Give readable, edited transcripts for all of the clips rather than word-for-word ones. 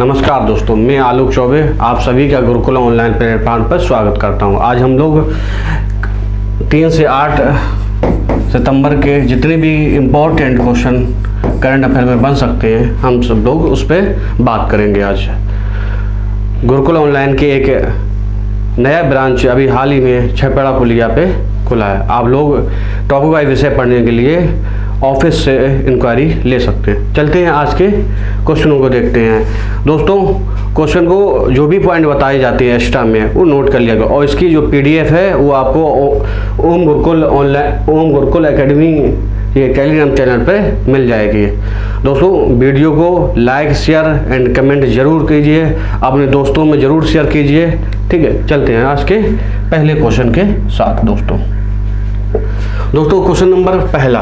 नमस्कार दोस्तों, मैं आलोक चौबे आप सभी का गुरुकुल ऑनलाइन प्लेटफॉर्म पर स्वागत करता हूं। आज हम लोग 3 से 8 सितंबर के जितने भी इम्पोर्टेंट क्वेश्चन करंट अफेयर में बन सकते हैं, हम सब लोग उस पर बात करेंगे। आज गुरुकुल ऑनलाइन के एक नया ब्रांच अभी हाल ही में छपेड़ा पुलिया पे खुला है। आप लोग टॉपिक वाइज विषय पढ़ने के लिए ऑफिस से इंक्वायरी ले सकते हैं। चलते हैं आज के क्वेश्चनों को देखते हैं। दोस्तों, क्वेश्चन को जो भी पॉइंट बताए जाते हैं एक्स्ट्रा में वो नोट कर लिया गया, और इसकी जो पीडीएफ है वो आपको ओम गुरुकुल एकेडमी ये टेलीग्राम चैनल पर मिल जाएगी। दोस्तों, वीडियो को लाइक शेयर एंड कमेंट जरूर कीजिए, अपने दोस्तों में ज़रूर शेयर कीजिए। ठीक है, चलते हैं आज के पहले क्वेश्चन के साथ। दोस्तों क्वेश्चन नंबर पहला,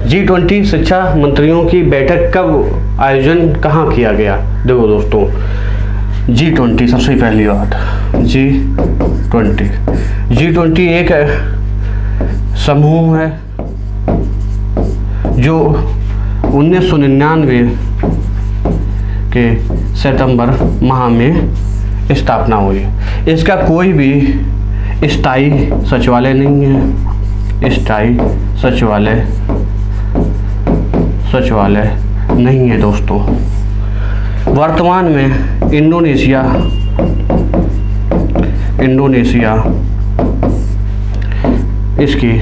G20 शिक्षा मंत्रियों की बैठक कब आयोजन कहाँ किया गया? देखो दोस्तों, G20 सबसे पहली बात, G20 एक समूह है जो 1999 के सितंबर माह में स्थापना हुई। इसका कोई भी स्थायी सचिवालय नहीं है, स्थायी सचिवालय नहीं है दोस्तों। वर्तमान में इंडोनेशिया इसकी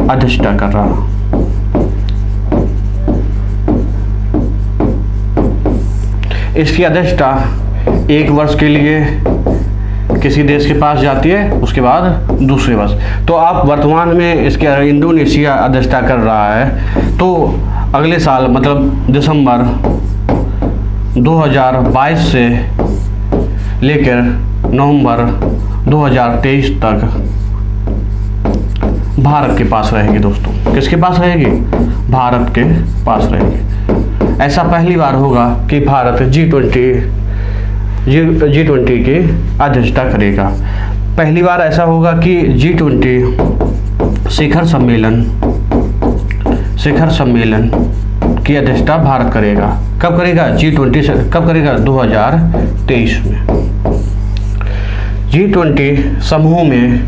अध्यक्षता कर रहा। इसकी अध्यक्षता 1 वर्ष के लिए किसी देश के पास जाती है, उसके बाद दूसरे वर्ष। तो आप वर्तमान में इसके इंडोनेशिया अध्यक्षता कर रहा है, तो अगले साल मतलब दिसंबर 2022 से लेकर नवंबर 2023 तक भारत के पास रहेगी। दोस्तों, किसके पास रहेगी? भारत के पास रहेगी। ऐसा पहली बार होगा कि भारत G20 की अध्यक्षता करेगा। पहली बार ऐसा होगा कि G20 शिखर सम्मेलन की अध्यक्षता भारत करेगा। कब करेगा? G20 से कब करेगा? 2023 में। G20 समूह में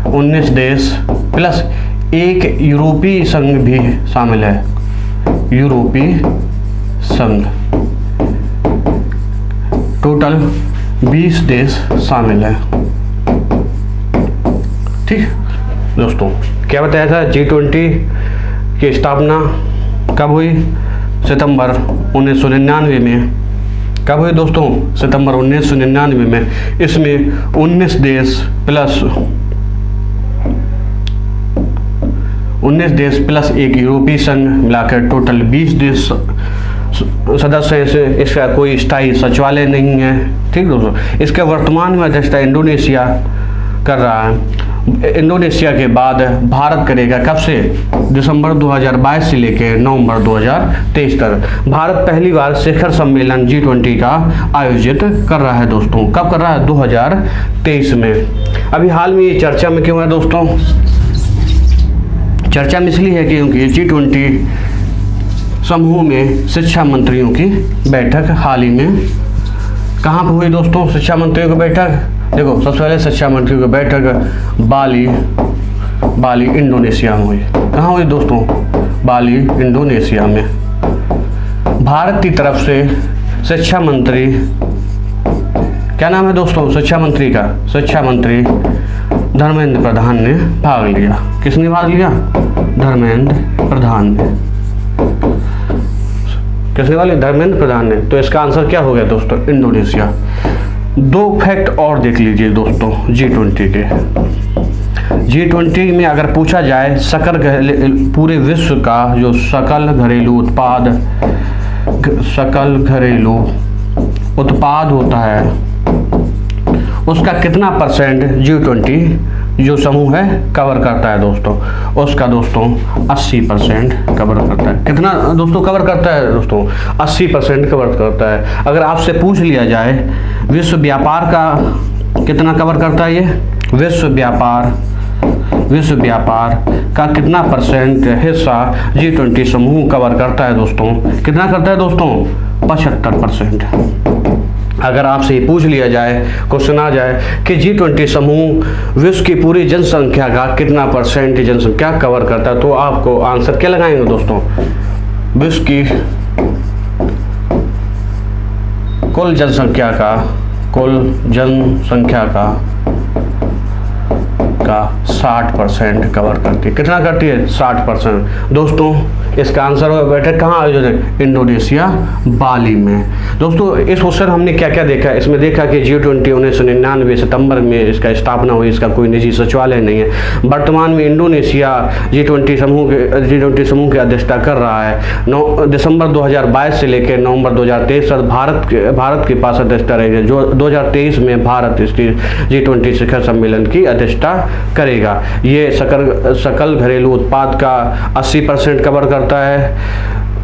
19 देश प्लस एक यूरोपीय संघ भी शामिल है। यूरोपीय संघ, टोटल 20 देश शामिल है। ठीक दोस्तों, क्या बताया था? G20 की स्थापना कब हुई? सितंबर 1999 में। कब हुई दोस्तों? सितंबर 1999 में। इसमें 19 देश प्लस एक यूरोपीय संघ मिलाकर टोटल 20 देश सदस्य से। इसका कोई स्थायी सचिवालय नहीं है। ठीक दोस्तों, इसका वर्तमान में अध्यक्षता इंडोनेशिया कर रहा है। इंडोनेशिया के बाद भारत करेगा। कब से? दिसंबर 2022 से लेकर नवंबर 2023 तक। भारत पहली बार शिखर सम्मेलन G20 का आयोजित कर रहा है। दोस्तों, कब कर रहा है? 2023 में। अभी हाल में ये चर्चा में क्यों है दोस्तों? चर्चा में इसलिए है क्योंकि G20 समूह में शिक्षा मंत्रियों की बैठक हाल ही में कहाँ पर हुई दोस्तों? शिक्षा मंत्रियों की बैठक, देखो सबसे पहले शिक्षा मंत्रियों की बैठक बाली इंडोनेशिया में हुई। कहाँ हुई दोस्तों? बाली इंडोनेशिया में। भारत की तरफ से शिक्षा मंत्री, क्या नाम है दोस्तों शिक्षा मंत्री का? शिक्षा मंत्री धर्मेंद्र प्रधान ने भाग लिया। किसने भाग लिया? धर्मेंद्र प्रधान ने। किसने वाले? धर्मेंद्र प्रधान ने। तो इसका आंसर क्या हो गया दोस्तों? इंडोनेशिया। 2 फैक्ट और देख लीजिए दोस्तों G20 के। G20 में अगर पूछा जाए पूरे विश्व का जो सकल घरेलू उत्पाद होता है, उसका कितना परसेंट G20 जो समूह है कवर करता है दोस्तों? उसका दोस्तों 80% कवर करता है। कितना दोस्तों कवर करता है? दोस्तों 80% कवर करता है। अगर आपसे पूछ लिया जाए विश्व व्यापार का कितना कवर करता है ये? विश्व व्यापार विश्व व्यापार का कितना परसेंट हिस्सा G20 समूह कवर करता है दोस्तों? कितना करता है दोस्तों? 75%। अगर आपसे ये पूछ लिया जाए, क्वेश्चन आ जाए कि G20 समूह विश्व की पूरी जनसंख्या का कितना परसेंट जनसंख्या कवर करता है, तो आपको आंसर क्या लगाएंगे दोस्तों? विश्व की कुल जनसंख्या का 60% कवर करती है। कितना करती है? 60%। दोस्तों इसका आंसर होगा बैठक कहाँ आयोजित है? इंडोनेशिया, बाली में। दोस्तों इस क्वेश्चन हमने क्या क्या देखा? इसमें देखा कि G20 1999 सितंबर में इसका स्थापना हुई, इसका कोई निजी सचिवालय नहीं है। वर्तमान में इंडोनेशिया G20 समूह की अध्यक्षता कर रहा है। 9 दिसंबर 2022 से लेकर नवंबर 2023 तक भारत के पास अध्यक्षता रहेगी। जो 2023 में भारत इस G20 शिखर सम्मेलन की अध्यक्षता करेगा। ये सकल घरेलू उत्पाद का 80% कवर करता है,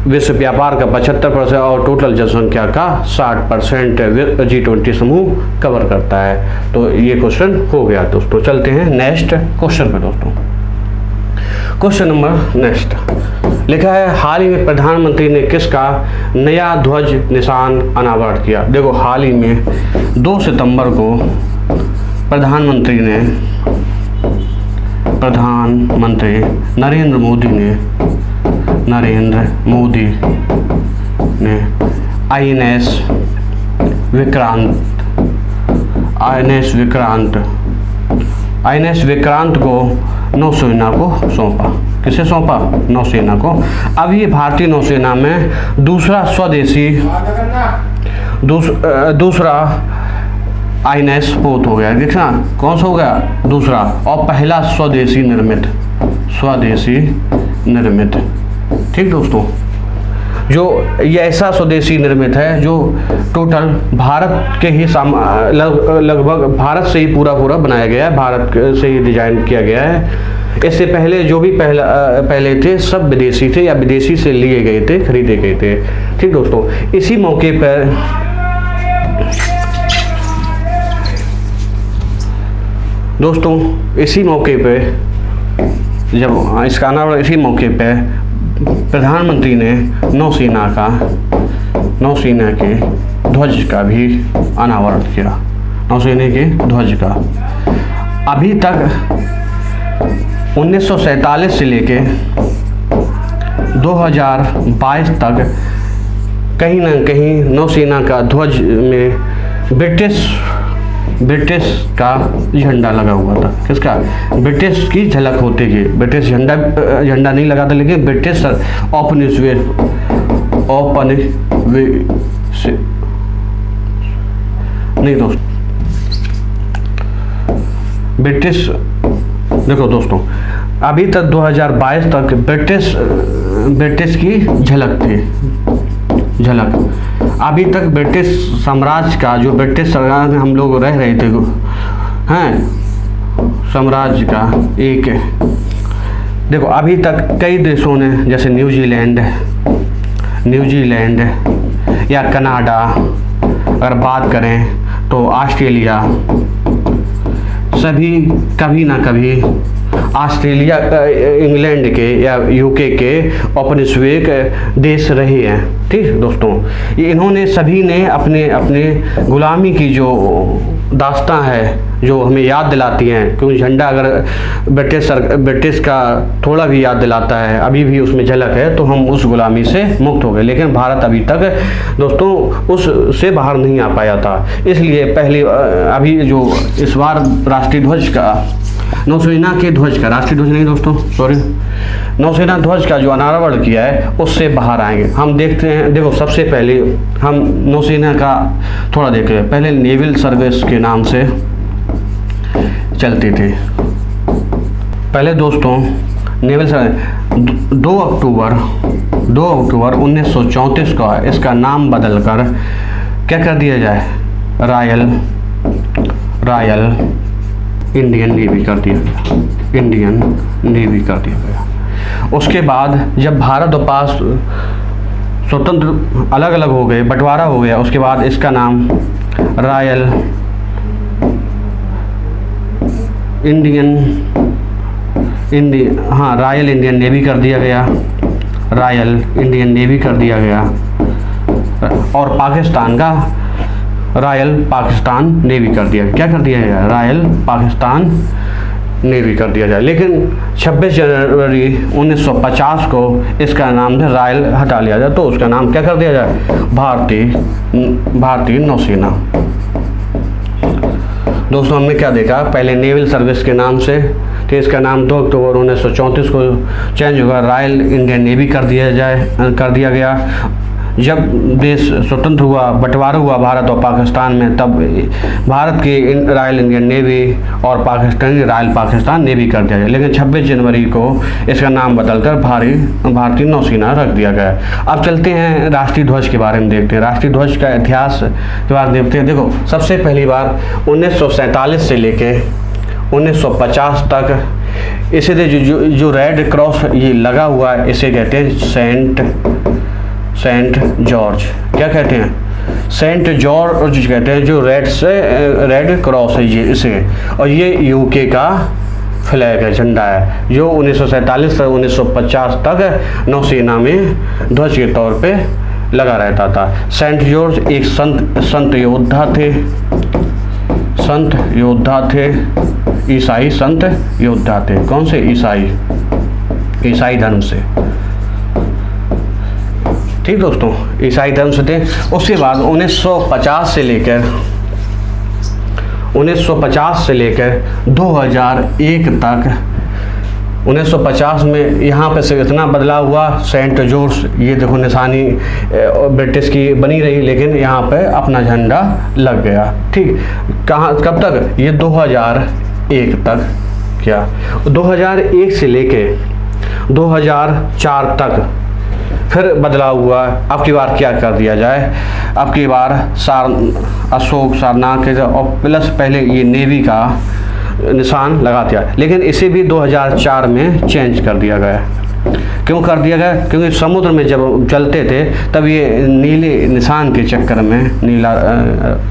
विश्व व्यापार का 75% और टोटल जनसंख्या का 60% G20 समूह कवर करता है। तो ये क्वेश्चन हो गया दोस्तों। चलते हैं नेक्स्ट क्वेश्चन पे दोस्तों। क्वेश्चन नंबर नेक्स्ट लिखा है, हाल ही में प्रधानमंत्री ने किसका नया ध्वज निशान अनावरण किया? देखो हाल ही में 2 सितंबर को प्रधानमंत्री नरेंद्र मोदी ने INS विक्रांत को नौसेना को सौंपा। किसे सौंपा? नौसेना को। अब ये भारतीय नौसेना में दूसरा INS पोत हो गया। देखना कौन सा हो गया? दूसरा, और पहला स्वदेशी निर्मित। ठीक दोस्तों, जो ये ऐसा स्वदेशी निर्मित है जो टोटल भारत के ही लगभग भारत से ही पूरा बनाया गया है, भारत से ही डिजाइन किया गया है। इससे पहले जो भी पहले थे सब विदेशी थे या विदेशी से लिए गए थे, खरीदे गए थे। ठीक दोस्तों, इसी मौके पर जब इसका अनावरण इसी मौके पे प्रधानमंत्री ने नौसेना के ध्वज का भी अनावरण किया। नौसेना के ध्वज का अभी तक 1947 से लेके 2022 तक कहीं ना कहीं नौसेना का ध्वज में ब्रिटिश का झंडा लगा हुआ था। किसका? ब्रिटिश की झलक होती थी। ब्रिटिश झंडा नहीं लगा था, लेकिन ब्रिटिश ब्रिटिश देखो दोस्तों, अभी तक 2022 तक ब्रिटिश की झलक थी। अभी तक ब्रिटिश साम्राज्य का, जो ब्रिटिश सरकार में हम लोग रह रहे थे हैं, साम्राज्य का एक देखो अभी तक कई देशों ने, जैसे न्यूजीलैंड या कनाडा, अगर बात करें तो ऑस्ट्रेलिया, सभी कभी ना कभी ऑस्ट्रेलिया, इंग्लैंड के या यूके के औपनिवेशिक देश रहे हैं। ठीक दोस्तों, ये इन्होंने सभी ने अपने गुलामी की जो दास्तां है जो हमें याद दिलाती हैं, क्योंकि झंडा अगर ब्रिटिश का थोड़ा भी याद दिलाता है, अभी भी उसमें झलक है, तो हम उस गुलामी से मुक्त हो गए। लेकिन भारत अभी तक दोस्तों उससे बाहर नहीं आ पाया था। इसलिए पहले अभी जो इस बार राष्ट्रीय ध्वज का, नौसेना के ध्वज का, राष्ट्रीय ध्वज नहीं दोस्तों, सॉरी, नौसेना ध्वज का जो अनावरण किया है उससे बाहर आएंगे। हम देखते हैं, देखो सबसे पहले हम नौसेना का थोड़ा देख रहे हैं। पहले नेवल सर्विस के नाम से चलती थी। पहले दोस्तों नेवल सर्विस 2 अक्टूबर 1934 का इसका नाम बदलकर क्या कर दिया जाए? रॉयल इंडियन नेवी कर दिया गया। उसके बाद जब भारत और पाक स्वतंत्र अलग अलग हो गए, बंटवारा हो गया, उसके बाद इसका नाम royal Indian royal Indian navy कर दिया गया, रॉयल इंडियन नेवी कर दिया गया, और पाकिस्तान का रॉयल पाकिस्तान नेवी कर दिया। क्या कर दिया गया? रॉयल पाकिस्तान नेवी कर दिया जाए। लेकिन 26 जनवरी 1950 को इसका नाम से रॉयल हटा लिया जाए, तो उसका नाम क्या कर दिया जाए? भारतीय नौसेना। दोस्तों हमने क्या देखा? पहले नेवल सर्विस के नाम से, तो इसका नाम 2 अक्टूबर 1934 को चेंज होगा, रॉयल इंडियन नेवी कर दिया गया। जब देश स्वतंत्र हुआ, बंटवारा हुआ भारत और पाकिस्तान में, तब भारत की रॉयल इंडियन नेवी और पाकिस्तानी रॉयल पाकिस्तान नेवी कर दिया गया। लेकिन 26 जनवरी को इसका नाम बदलकर भारतीय नौसेना रख दिया गया। अब चलते हैं राष्ट्रीय ध्वज के बारे में देखते हैं। राष्ट्रीय ध्वज का इतिहास के बारे में देखते हैं। देखो, सबसे पहली बार 1947 से लेके 1950 तक इसे जो रेड क्रॉस ये लगा हुआ है, इसे कहते हैं सेंट जॉर्ज। क्या कहते हैं? सेंट जॉर्ज कहते हैं। जो रेड क्रॉस है ये इसे, और ये यूके का फ्लैग है, झंडा है, जो 1947 से 1950 तक नौसेना में ध्वज के तौर पे लगा रहता था। सेंट जॉर्ज एक संत योद्धा थे, ईसाई संत योद्धा थे। कौन से? ईसाई धर्म से। ठीक दोस्तों, ईसाई धर्म से थे। उसके बाद 1950 से लेकर 2001 तक, 1950 में यहाँ पे से इतना बदलाव हुआ। सेंट जॉर्ज ये देखो निशानी ब्रिटिश की बनी रही, लेकिन यहाँ पे अपना झंडा लग गया। ठीक, कब तक? ये 2001 तक। क्या 2001 से लेके 2004 तक फिर बदलाव हुआ। अब की बार क्या कर दिया जाए? अब की बार अशोक सारनाथ के और प्लस पहले ये नेवी का निशान लगा दिया, लेकिन इसे भी 2004 में चेंज कर दिया गया। क्यों कर दिया गया? क्योंकि समुद्र में जब चलते थे तब ये नीले निशान के चक्कर में, नीला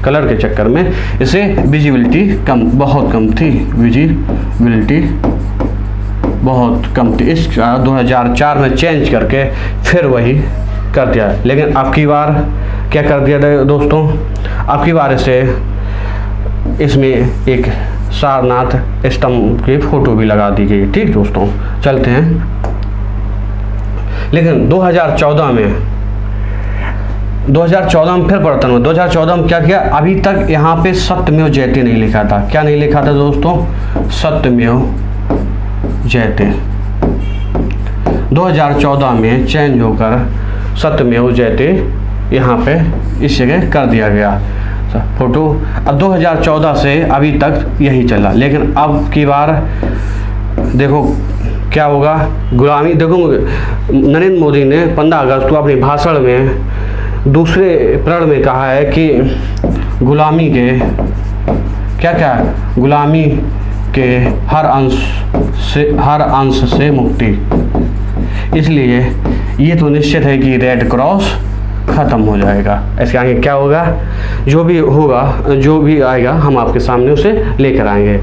कलर के चक्कर में इसे विजिबिलिटी बहुत कम थी, विजिबिलिटी बहुत कम थी। इस 2004 में चेंज करके फिर वही कर दिया। लेकिन अब की बार क्या कर दिया दोस्तों? अब की बार इसमें एक सारनाथ स्तंभ की फोटो भी लगा दी गई। ठीक दोस्तों, चलते हैं। लेकिन 2014 में फिर परिवर्तन हुआ। 2014 में क्या किया? अभी तक यहाँ पे सत्यमेव जयते नहीं लिखा था। क्या नहीं लिखा था दोस्तों? सत्यमेव जयते। 2014 में चेंज होकर सत्यमेव जयते यहाँ पे इस जगह कर दिया गया फोटो। अब 2014 से अभी तक यही चला, लेकिन अब की बार देखो क्या होगा। गुलामी, देखो नरेंद्र मोदी ने 15 अगस्त को अपने भाषण में दूसरे प्रण में कहा है कि गुलामी के गुलामी के हर अंश से मुक्ति। इसलिए ये तो निश्चित है कि रेड क्रॉस ख़त्म हो जाएगा। इसके आगे क्या होगा? जो भी आएगा हम आपके सामने उसे लेकर आएंगे।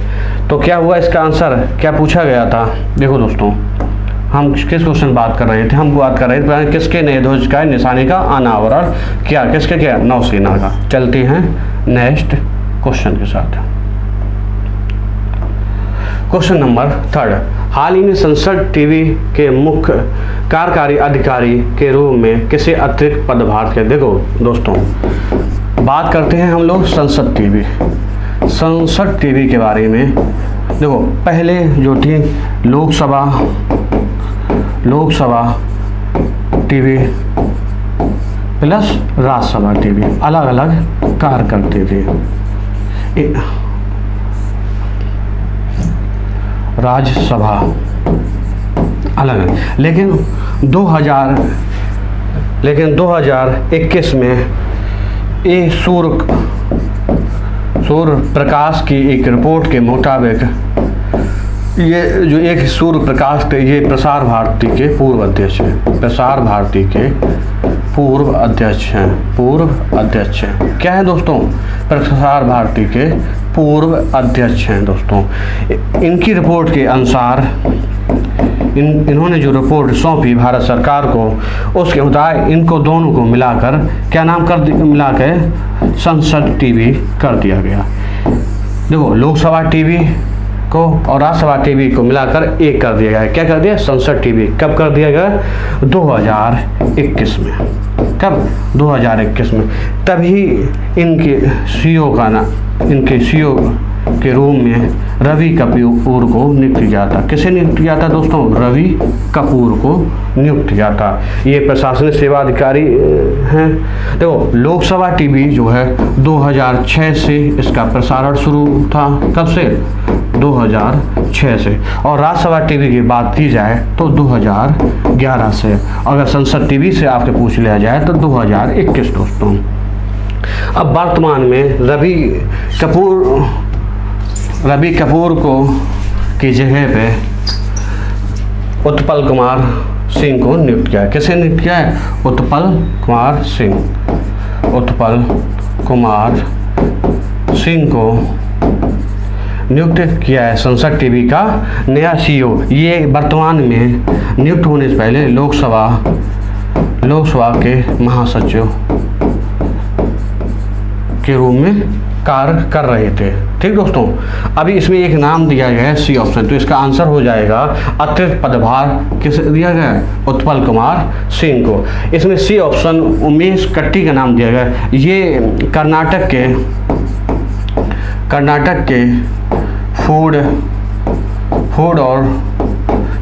तो क्या हुआ? इसका आंसर क्या पूछा गया था? देखो दोस्तों, हम किस क्वेश्चन बात कर रहे थे? हम बात कर रहे थे किसके नए ध्वज का निशाने का अनावरण किसके नौसेना का। चलते हैं नेक्स्ट क्वेश्चन के साथ। Question number 3। हाल ही में संसद टीवी के मुख्य कार्यकारी अधिकारी के रूप में किसे अतिरिक्त पदभार किया? देखो दोस्तों, बात करते हैं हम लोग संसद टीवी के बारे में। देखो, पहले जो थी Lok Sabha TV plus Rajya Sabha TV, अलग अलग कार्य करते थे। राज्यसभा अलग, लेकिन 2021 में ये सूर्य प्रकाश की एक रिपोर्ट के मुताबिक ये जो एक सूर्य प्रकाश थे, ये प्रसार भारती के पूर्व अध्यक्ष हैं। क्या है दोस्तों? प्रसार भारती के पूर्व अध्यक्ष हैं दोस्तों। इनकी रिपोर्ट के अनुसार इन्होंने जो रिपोर्ट सौंपी भारत सरकार को, उसके मुताबिक इनको दोनों को मिलाकर क्या नाम मिला के संसद टीवी कर दिया गया। देखो, लोकसभा टीवी को और राज्यसभा टीवी को मिलाकर एक कर दिया गया। क्या कर दिया? संसद टीवी। कब कर दिया गया? 2021 में। कब? 2021 में। तभी इनके सीईओ का नाम, इनके सीईओ के रूम में रवि कपूर को नियुक्त किया था। किसे नियुक्त किया था दोस्तों? रवि कपूर को नियुक्त किया था। ये प्रशासनिक सेवा अधिकारी हैं। देखो, लोकसभा टीवी जो है 2006 से इसका प्रसारण शुरू था। कब से? 2006 से। और राज्यसभा टीवी की बात की जाए तो 2011 से। अगर संसद टीवी से आपके पूछ लिया जाए तो 2021 दोस्तों। अब वर्तमान में रवि कपूर को की जगह पे उत्पल कुमार सिंह को नियुक्त किया। किसे नियुक्त किया है? उत्पल कुमार सिंह को नियुक्त किया है संसद टीवी का नया सीईओ। ये वर्तमान में नियुक्त होने से पहले लोकसभा के महासचिव के रूप में कार्य कर रहे थे। ठीक दोस्तों, अभी इसमें एक नाम दिया गया है सी ऑप्शन, तो इसका आंसर हो जाएगा अतिरिक्त पदभार किसे दिया गया है? उत्पल कुमार सिंह को। इसमें सी ऑप्शन उमेश कट्टी का नाम दिया गया। ये कर्नाटक के फूड और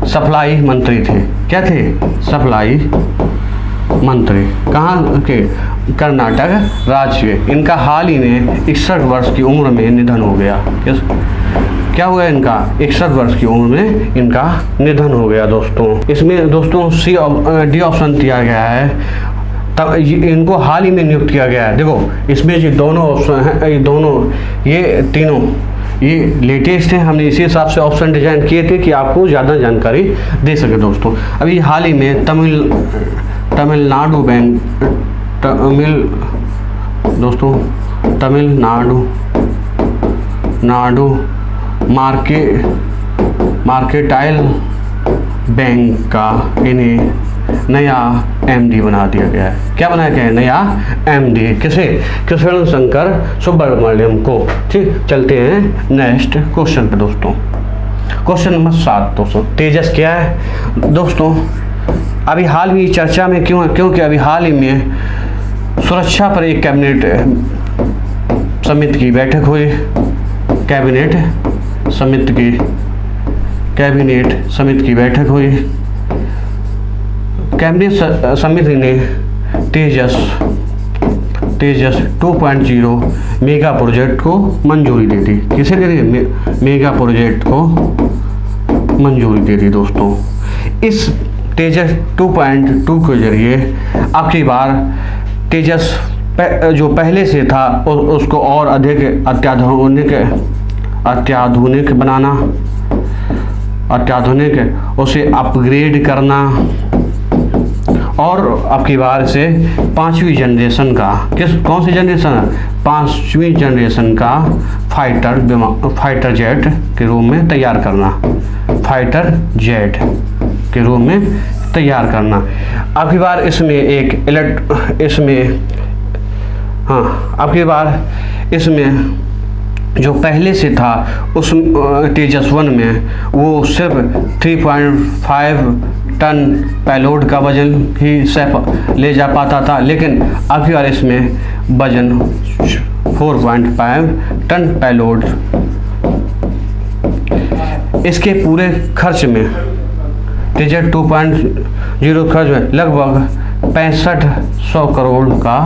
सप्लाई मंत्री थे। क्या थे? सप्लाई मंत्री। कहाँ के? कर्नाटक राज्य के। इनका हाल ही में 61 वर्ष की उम्र में निधन हो गया। क्या हुआ इनका? 61 वर्ष की उम्र में इनका निधन हो गया दोस्तों। इसमें दोस्तों डी ऑप्शन दिया गया है, तब इनको हाल ही में नियुक्त किया गया है। देखो, इसमें जो दोनों ऑप्शन हैं, ये तीनों ये लेटेस्ट है। हमने इसी हिसाब से ऑप्शन डिजाइन किए थे कि आपको ज़्यादा जानकारी दे सके दोस्तों। अभी हाल ही में तमिलनाडु मार्केटाइल बैंक का इन्हें नया एमडी बना दिया गया है। क्या बनाया गया है? नया एमडी। किसे? कृष्ण शंकर सुब्रमण्यम को। ठीक, चलते हैं नेक्स्ट क्वेश्चन पे दोस्तों। क्वेश्चन नंबर 7 दोस्तों। तेजस क्या है दोस्तों? अभी हाल में चर्चा में क्योंकि अभी हाल ही में सुरक्षा पर एक कैबिनेट समिति की बैठक हुई। कैबिनेट समिति की बैठक हुई। कैबिनेट समिति ने तेजस 2.0 मेगा प्रोजेक्ट को मंजूरी दे दी। किसे दे दी? मेगा प्रोजेक्ट को मंजूरी दे दी दोस्तों। इस तेजस 2.2 के जरिए अब की बार तेजस जो पहले से था उसको और अधिक अत्याधुनिक उसे अपग्रेड करना, और अब की बार से 5वीं जनरेशन का कौन सी जनरेशन है? 5वीं जनरेशन का फाइटर जेट के रूप में तैयार करना। अब की बार इसमें जो पहले से था उस तेजस 1 में वो सिर्फ 3.5 टन पेलोड का वजन ही ले जा पाता था, लेकिन अब की बार इसमें वजन 4.5 टन पेलोड। इसके पूरे खर्च में तेजस 2.0 खर्च में लगभग 6500 करोड़ का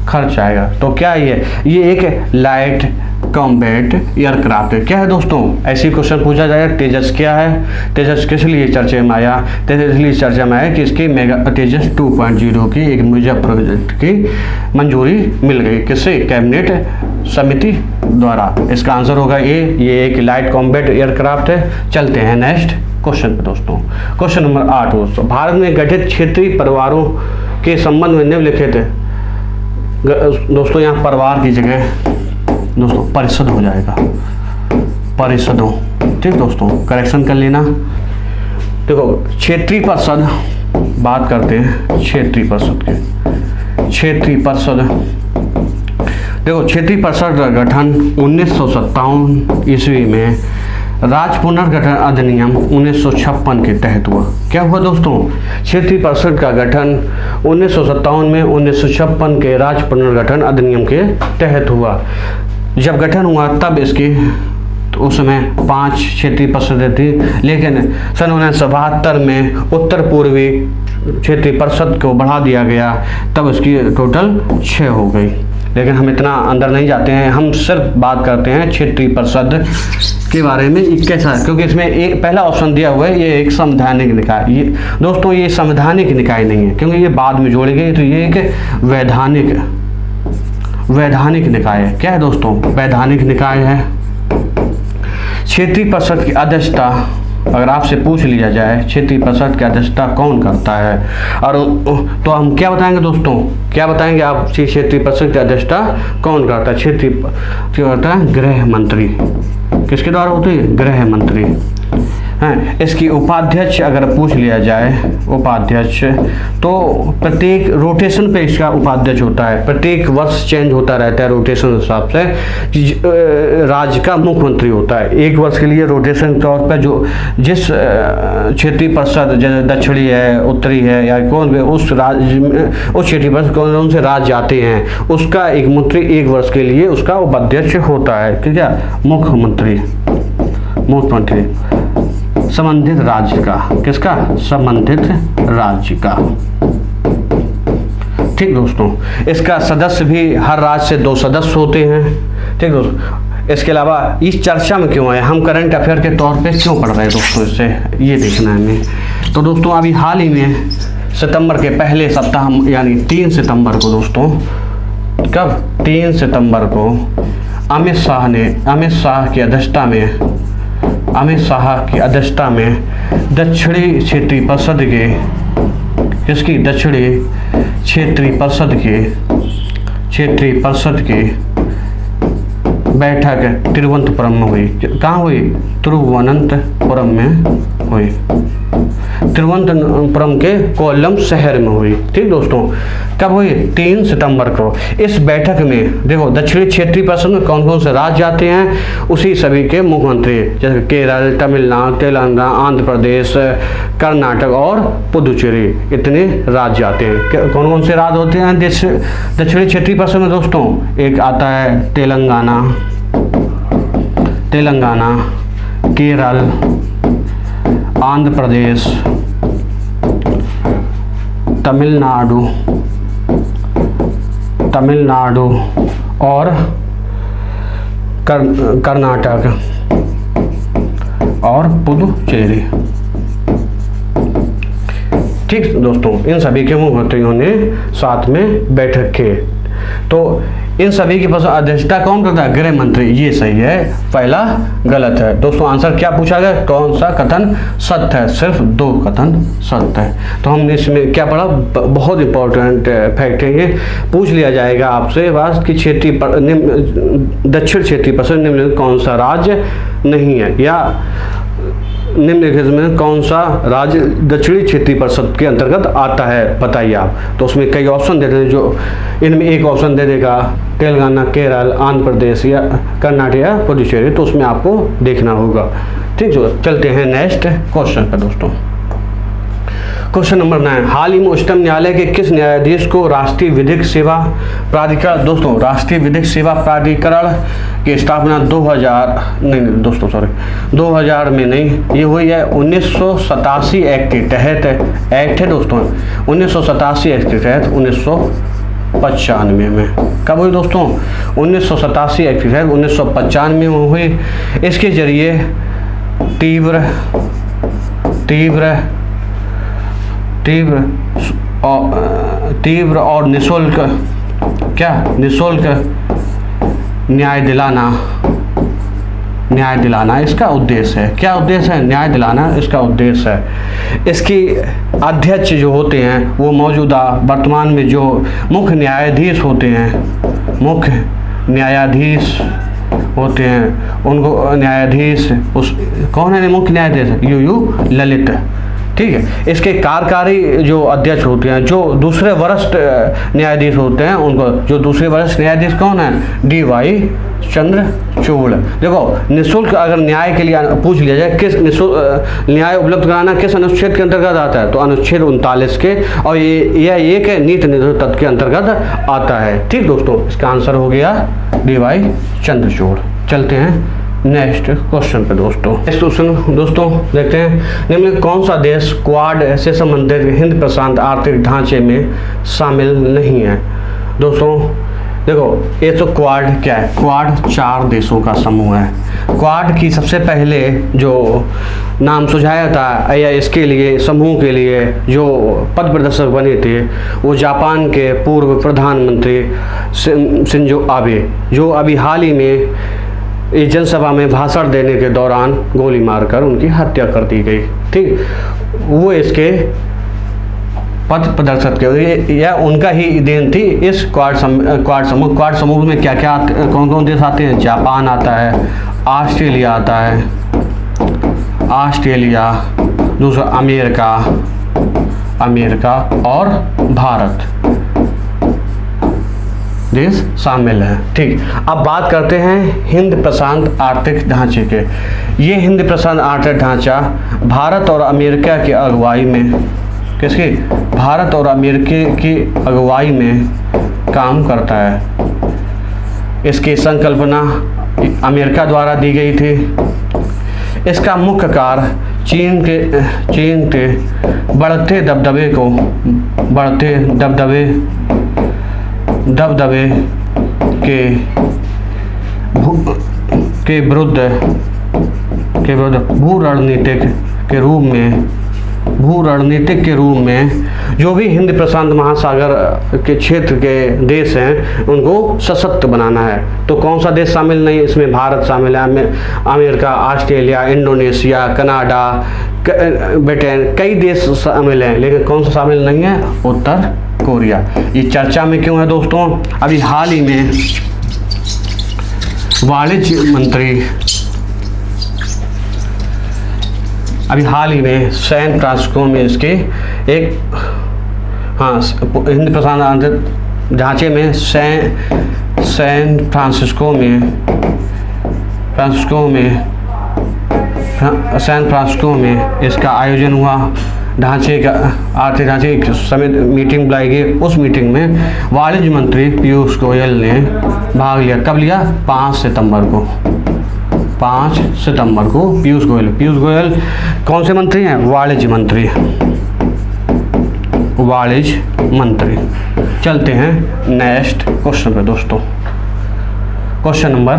खर्च आएगा। तो क्या ये एक लाइट कॉम्बैट एयरक्राफ्ट है। क्या है दोस्तों? ऐसी क्वेश्चन पूछा जाएगा। तेजस क्या है? तेजस किस लिए चर्चा में आया? तेजस इसलिए चर्चा में आया कि इसकी तेजस 2.0 की एक मेगा प्रोजेक्ट की मंजूरी मिल गई। किससे? कैबिनेट समिति द्वारा। इसका आंसर होगा ये एक लाइट कॉम्बैट एयरक्राफ्ट है। चलते हैं नेक्स्ट क्वेश्चन पे दोस्तों। क्वेश्चन नंबर 8 दोस्तों। भारत में गठित क्षेत्रीय परिवारों के संबंध में निम्नलिखित दोस्तों, यहाँ परिवार की जगह दोस्तों परिषद हो जाएगा। परिषदों। ठीक दोस्तों, करेक्शन कर लेना। देखो क्षेत्रीय परिषद, बात करते हैं क्षेत्रीय परिषद के। क्षेत्रीय परिषद, देखो क्षेत्रीय परिषद का गठन 1957 ईस्वी में राज्य पुनर्गठन अधिनियम 1956 के तहत हुआ। क्या हुआ दोस्तों? क्षेत्रीय परिषद का गठन 1957 में 1956 के राज्य पुनर्गठन अधिनियम के तहत हुआ। जब गठन हुआ तब इसकी उस समय 5 क्षेत्रीय परिषदें थी, लेकिन सन 1972 में उत्तर पूर्वी क्षेत्रीय परिषद को बढ़ा दिया गया, तब उसकी टोटल 6 हो गई। लेकिन हम इतना अंदर नहीं जाते हैं, हम सिर्फ बात करते हैं क्षेत्रीय परिषद के बारे में कैसा है, क्योंकि इसमें एक पहला ऑप्शन दिया हुआ है, ये एक संवैधानिक निकाय। ये दोस्तों ये संवैधानिक निकाय नहीं है, क्योंकि ये बाद में जोड़ी गई, तो ये एक वैधानिक निकाय है। क्या है दोस्तों? वैधानिक निकाय है। क्षेत्रीय परिषद की अध्यक्षता अगर आपसे पूछ लिया जाए क्षेत्रीय परिषद की अध्यक्षता कौन करता है, और तो हम क्या बताएंगे दोस्तों? क्या बताएंगे आप? क्षेत्रीय परिषद की अध्यक्षता कौन करता है? क्षेत्रीय करता है गृह मंत्री। किसके द्वारा होती है? गृह मंत्री हैं। इसकी उपाध्यक्ष अगर पूछ लिया जाए, उपाध्यक्ष, तो प्रत्येक रोटेशन पे इसका उपाध्यक्ष होता है, प्रत्येक वर्ष चेंज होता रहता है रोटेशन हिसाब से। राज्य का मुख्यमंत्री होता है, एक वर्ष के लिए रोटेशन के तौर पर जो जिस क्षेत्रीय परिषद जैसे दक्षिणी है, उत्तरी है, या कौन भी उस राज्य में उस क्षेत्रीय परिषद कौन से राज्य आते हैं, उसका एक मंत्री एक वर्ष के लिए उसका उपाध्यक्ष होता है। ठीक है? मुख्यमंत्री संबंधित राज्य का। किसका? संबंधित राज्य का। ठीक दोस्तों, इसका सदस्य भी हर राज्य से 2 सदस्य होते हैं। ठीक दोस्तों, इसके अलावा इस चर्चा में क्यों है, हम करंट अफेयर के तौर पे क्यों पढ़ रहे हैं दोस्तों, इससे ये देखना है हमें। तो दोस्तों अभी हाल ही में सितंबर के पहले सप्ताह यानी 3 सितंबर को दोस्तों, कब? 3 सितंबर को अमित शाह की अध्यक्षता में दक्षिणी क्षेत्रीय परिषद के, किसकी? दक्षिणी क्षेत्रीय परिषद की बैठक तिरुवनंतपुरम में हुई। कहाँ हुई? तिरुवनंतपुरम में हुई, तिरुवनंतपुरम के कोल्लम शहर में हुई। ठीक दोस्तों, कब हुई? 3 सितंबर को। इस बैठक में देखो दक्षिणी क्षेत्रीय परिषद में कौन कौन से राज्य आते हैं, उसी सभी के मुख्यमंत्री, जैसे केरल, तमिलनाडु, तेलंगाना, आंध्र प्रदेश, कर्नाटक और पुदुचेरी, इतने राज्य आते हैं। कौन कौन से राज्य होते हैं दक्षिणी क्षेत्रीय परिषद में दोस्तों? एक आता है तेलंगाना, केरल, आंध्र प्रदेश, तमिलनाडु और कर्नाटक और पुदुचेरी। ठीक दोस्तों, इन सभी के मुख्यमंत्रियों ने साथ में बैठक की। तो इन सभी की अध्यक्षता कौन करता है? गृह मंत्री। ये सही है, पहला गलत है दोस्तों। आंसर क्या पूछा गया? कौन सा कथन सत्य है? सिर्फ 2 कथन सत्य है। तो हमने इसमें क्या पढ़ा? बहुत इंपॉर्टेंट फैक्ट है ये, पूछ लिया जाएगा आपसे बात कि दक्षिण क्षेत्रीय परिषद निम्नलिखित कौन सा राज्य नहीं है, या निम्नलिखित में कौन सा राज्य दक्षिणी क्षेत्रीय परिषद के अंतर्गत आता है, बताइए आप। तो उसमें कई ऑप्शन देते हैं, जो इनमें एक ऑप्शन दे देगा तेलंगाना, केरल, आंध्र प्रदेश या कर्नाटक या पुदुचेरी, तो उसमें आपको देखना होगा। ठीक, जो चलते हैं नेक्स्ट क्वेश्चन पर दोस्तों। क्वेश्चन नंबर 9, हाल ही में उच्चतम न्यायालय के किस न्यायाधीश को राष्ट्रीय विधिक सेवा प्राधिकरण, दोस्तों राष्ट्रीय विधिक सेवा प्राधिकरण की स्थापना 2000 में नहीं, ये हुई है 1987 एक्ट के तहत। एक्ट है दोस्तों 1987 एक्ट के तहत 1995 में। कब हुई दोस्तों? 1987 एक्ट के तहत 1995 में हुई। इसके जरिए तीव्र और निःशुल्क न्याय दिलाना इसका उद्देश्य है। क्या उद्देश्य है? न्याय दिलाना इसका उद्देश्य है। इसकी अध्यक्ष जो होते हैं वो मौजूदा वर्तमान में जो मुख्य न्यायाधीश होते हैं उनको न्यायाधीश कौन है? मुख्य न्यायाधीश UU ललित ठीक है। इसके कार्यकारी जो अध्यक्ष होते हैं, जो दूसरे वरिष्ठ न्यायाधीश होते हैं उनको, जो दूसरे वरिष्ठ न्यायाधीश कौन है? डी.वाई. चंद्रचूड़। देखो निःशुल्क अगर न्याय के लिए पूछ लिया जाए, किस निःशुल्क न्याय उपलब्ध कराना किस अनुच्छेद के अंतर्गत आता है? तो अनुच्छेद 39 के, और यह एक नीति निर्धारण तत्व के अंतर्गत आता है। ठीक दोस्तों, इसका आंसर हो गया डी.वाई. चंद्रचूड़। चलते हैं नेक्स्ट क्वेश्चन पे दोस्तों। नेक्स्ट क्वेश्चन दोस्तों देखते हैं, निम्न कौन सा देश क्वाड से संबंधित हिंद प्रशांत आर्थिक ढांचे में शामिल नहीं है? दोस्तों देखो, ये तो क्वाड क्या है? क्वाड 4 देशों का समूह है। क्वाड की सबसे पहले जो नाम सुझाया था या इसके लिए समूह के लिए जो पद प्रदर्शक बने थे वो जापान के पूर्व प्रधानमंत्री शिंजो आबे, जो अभी हाल ही में इस जनसभा में भाषण देने के दौरान गोली मारकर उनकी हत्या कर दी गई। ठीक, वो इसके पद प्रदर्शक के, यह उनका ही देन थी इस क्वाड समूह में क्या क्या कौन कौन देश आते हैं? जापान आता है, ऑस्ट्रेलिया आता है, ऑस्ट्रेलिया, दूसरा अमेरिका और भारत देश शामिल है। ठीक, अब बात करते हैं हिंद प्रशांत आर्थिक ढांचे के। ये हिंद प्रशांत आर्थिक ढांचा भारत और अमेरिका की अगुवाई में, किसकी? भारत और अमेरिका की अगुवाई में काम करता है। इसकी संकल्पना अमेरिका द्वारा दी गई थी। इसका मुख्य कार्य चीन के बढ़ते दबदबे के विरुद्ध भू रणनीतिक के रूप में जो भी हिंद प्रशांत महासागर के क्षेत्र के देश हैं उनको सशक्त बनाना है। तो कौन सा देश शामिल नहीं? इसमें भारत शामिल है, America, Australia, Indonesia, Canada, Britain, कई देश शामिल हैं, लेकिन कौन सा शामिल नहीं है? उत्तर कोरिया। ये चर्चा में क्यों है दोस्तों? अभी हाल ही में वाणिज्य मंत्री सैन फ्रांसिस्को में इसके एक हिंद प्रशांत ढांचे में सैन फ्रांसिस्को में इसका आयोजन हुआ। आर्थिक ढांचे की समिति मीटिंग बुलाई गई। उस मीटिंग में वाणिज्य मंत्री पीयूष गोयल ने भाग लिया। कब लिया? 5 सितंबर को पीयूष गोयल कौन से मंत्री हैं? वाणिज्य मंत्री। चलते हैं नेक्स्ट क्वेश्चन पे दोस्तों। क्वेश्चन नंबर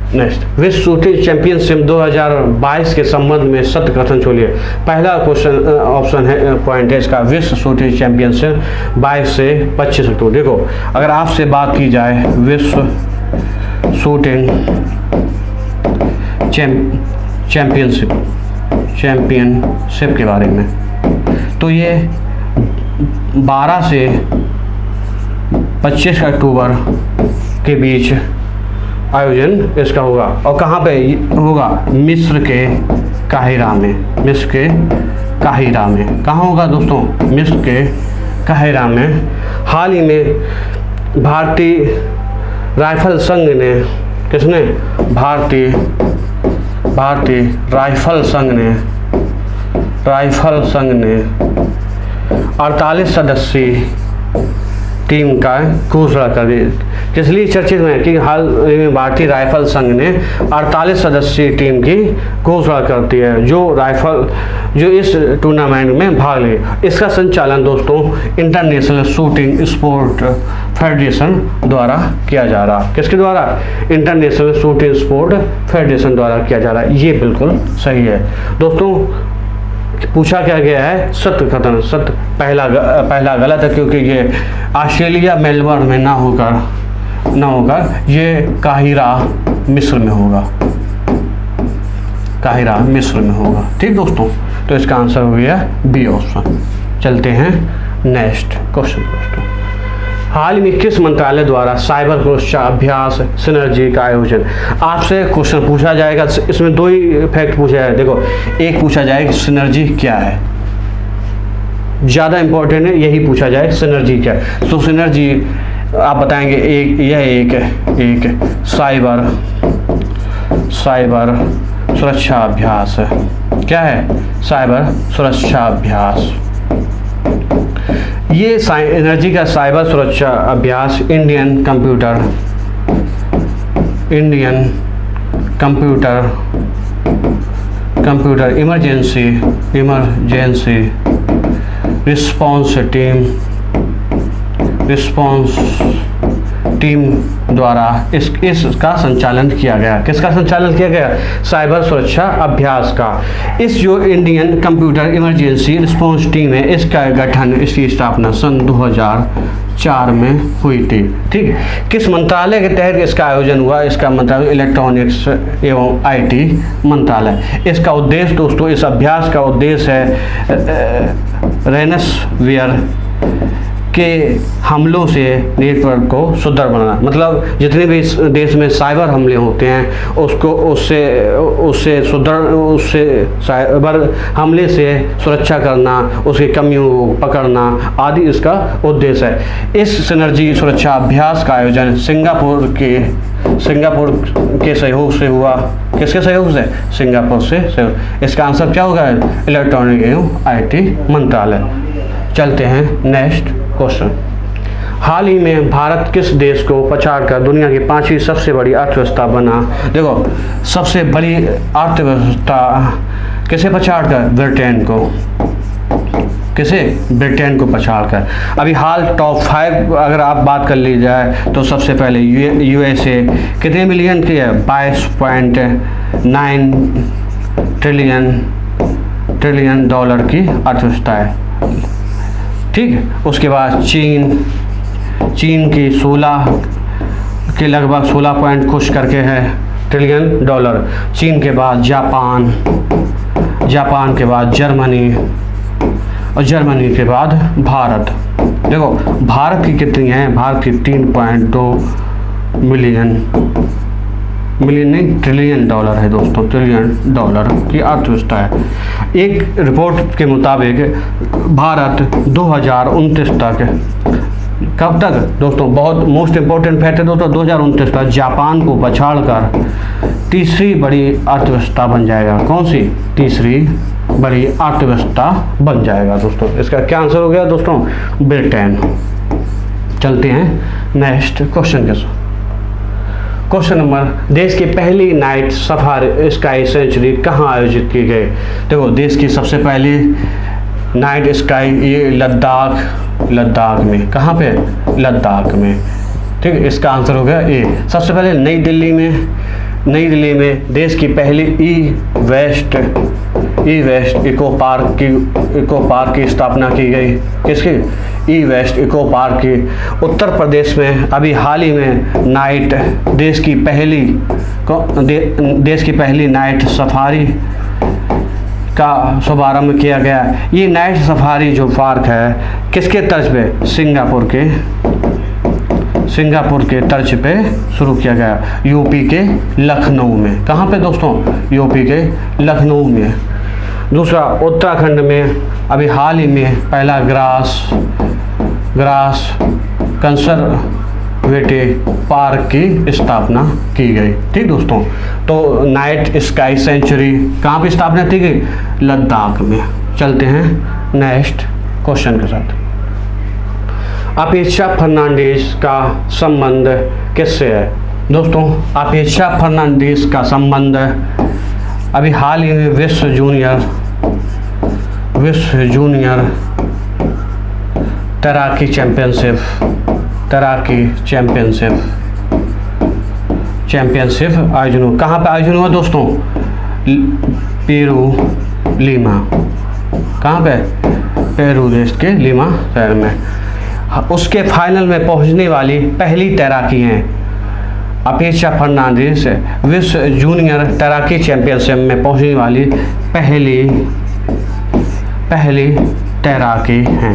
नेक्स्ट, विश्व शूटिंग चैंपियनशिप 2022 के संबंध में सत्य कथन छोड़िए। पहला क्वेश्चन ऑप्शन है, पॉइंट है इसका, विश्व शूटिंग चैंपियनशिप 22 से 25 अक्टूबर। देखो, अगर आपसे बात की जाए विश्व शूटिंग चैंपियनशिप के बारे में, तो ये 12 से 25 अक्टूबर के बीच आयोजन इसका होगा। और कहाँ पे होगा? मिस्र के काहिरा में। कहाँ होगा दोस्तों? मिस्र के काहिरा में। हाल ही में भारतीय राइफल संघ ने, किसने? भारतीय राइफल संघ ने 48 सदस्यीय टीम का घोषणा कर दी। किस लिए चर्चित हुए? कि हाल में भारतीय राइफल संघ ने 48 सदस्यीय टीम की घोषणा करती है जो इस टूर्नामेंट में भाग ले। इसका संचालन दोस्तों इंटरनेशनल शूटिंग स्पोर्ट फेडरेशन द्वारा किया जा रहा। किसके द्वारा? इंटरनेशनल शूटिंग स्पोर्ट फेडरेशन द्वारा किया जा रहा है। ये बिल्कुल सही है दोस्तों। पूछा क्या गया है? सत्य कथन। सत्य पहला गलत है, क्योंकि ये ऑस्ट्रेलिया मेलबर्न में ना होकर ये काहिरा मिस्र में होगा। ठीक दोस्तों, तो इसका आंसर हो गया बी ऑप्शन। चलते हैं नेक्स्ट क्वेश्चन दोस्तों। हाल में किस मंत्रालय द्वारा साइबर सुरक्षा अभ्यास सिनर्जी का आयोजन? आपसे क्वेश्चन पूछा जाएगा, इसमें 2 ही फैक्ट पूछा जाएगा। देखो, एक पूछा जाएगा सिनर्जी क्या है, ज़्यादा इम्पोर्टेंट है, यही पूछा जाए सिनर्जी क्या है। तो सिनर्जी आप बताएंगे एक साइबर सुरक्षा अभ्यास है। क्या है? साइबर सुरक्षा अभ्यास। ये एनर्जी का साइबर सुरक्षा अभ्यास Indian computer emergency response team द्वारा इसका संचालन किया गया। किसका संचालन किया गया? साइबर सुरक्षा अभ्यास का। इस जो Indian computer emergency response team है, इसका गठन, इसकी स्थापना सन 2004 में हुई थी। ठीक, किस मंत्रालय के तहत इसका आयोजन हुआ? इसका मंत्रालय इलेक्ट्रॉनिक्स एवं IT मंत्रालय। इसका उद्देश्य दोस्तों, इस अभ्यास का उद्देश्य है रेनसवेयर के हमलों से नेटवर्क को सुदृढ़ बनाना। मतलब जितने भी देश में साइबर हमले होते हैं उससे साइबर हमले से सुरक्षा करना, उसकी कमियों को पकड़ना आदि इसका उद्देश्य है। इस सिनर्जी सुरक्षा अभ्यास का आयोजन सिंगापुर के सहयोग से हुआ। किसके सहयोग से? सिंगापुर से सहयोग। इसका आंसर क्या होगा? इलेक्ट्रॉनिक एवं IT मंत्रालय। चलते हैं नेक्स्ट क्वेश्चन। हाल ही में भारत किस देश को पछाड़कर दुनिया की 5वीं सबसे बड़ी अर्थव्यवस्था बना? देखो, सबसे बड़ी अर्थव्यवस्था किसे पछाड़कर? ब्रिटेन को। किसे? ब्रिटेन को पछाड़कर। अभी हाल टॉप 5 अगर आप बात कर ली जाए तो सबसे पहले USA कितने मिलियन की है? 22.9 ट्रिलियन डॉलर की अर्थव्यवस्था है। ठीक, उसके बाद चीन की 16 के लगभग 16 पॉइंट कुछ करके है ट्रिलियन डॉलर। चीन के बाद जापान के बाद जर्मनी और जर्मनी के बाद भारत। देखो भारत की कितनी है? भारत की 3.2 मिलियन ट्रिलियन डॉलर है दोस्तों, ट्रिलियन डॉलर की अर्थव्यवस्था है। एक रिपोर्ट के मुताबिक भारत 2029 तक, कब तक दोस्तों? बहुत मोस्ट इम्पोर्टेंट फैक्ट है दोस्तों, 2029 तक जापान को पछाड़कर तीसरी बड़ी अर्थव्यवस्था बन जाएगा। कौन सी? तीसरी बड़ी अर्थव्यवस्था बन जाएगा दोस्तों। इसका क्या आंसर हो गया दोस्तों? ब्रिटेन। चलते हैं नेक्स्ट क्वेश्चन के साथ। क्वेश्चन नंबर, देश की पहली नाइट सफारी स्काई सेंचुरी कहाँ आयोजित की गई? देखो, देश की सबसे पहली नाइट स्काई ये लद्दाख में। कहाँ पे? लद्दाख में। ठीक है, इसका आंसर हो गया ए। सबसे पहले नई दिल्ली में देश की पहली ई वेस्ट इको पार्क की स्थापना की गई। किसकी? ई वेस्ट इको पार्क की। उत्तर प्रदेश में अभी हाल ही में देश की पहली नाइट सफारी का शुभारंभ किया गया। ये नाइट सफारी जो पार्क है किसके तर्ज पे? सिंगापुर के तर्ज पे शुरू किया गया, यूपी के लखनऊ में। कहाँ पे दोस्तों? यूपी के लखनऊ में। दूसरा, उत्तराखंड में अभी हाल ही में पहला ग्रास कंजर्वेटिव पार्क की स्थापना की गई। ठीक दोस्तों, तो नाइट स्काई सेंचुरी कहाँ पे स्थापना की गई? लद्दाख में। चलते हैं नेक्स्ट क्वेश्चन के साथ। अपेक्षा फर्नांडीज का संबंध किससे है? दोस्तों, अपेक्षा फर्नांडीज का संबंध अभी हाल ही में विश्व जूनियर तैराकी चैंपियनशिप आयोजन हुआ। कहाँ पे आयोजन हुआ दोस्तों? Peru Lima. कहाँ पे? पेरू देश के लीमा शहर में। उसके फाइनल में पहुंचने वाली पहली तैराकी हैं अपेक्षा फर्नांडीज। विश्व जूनियर तैराकी चैंपियनशिप में पहुंचने वाली पहली तैराकी हैं।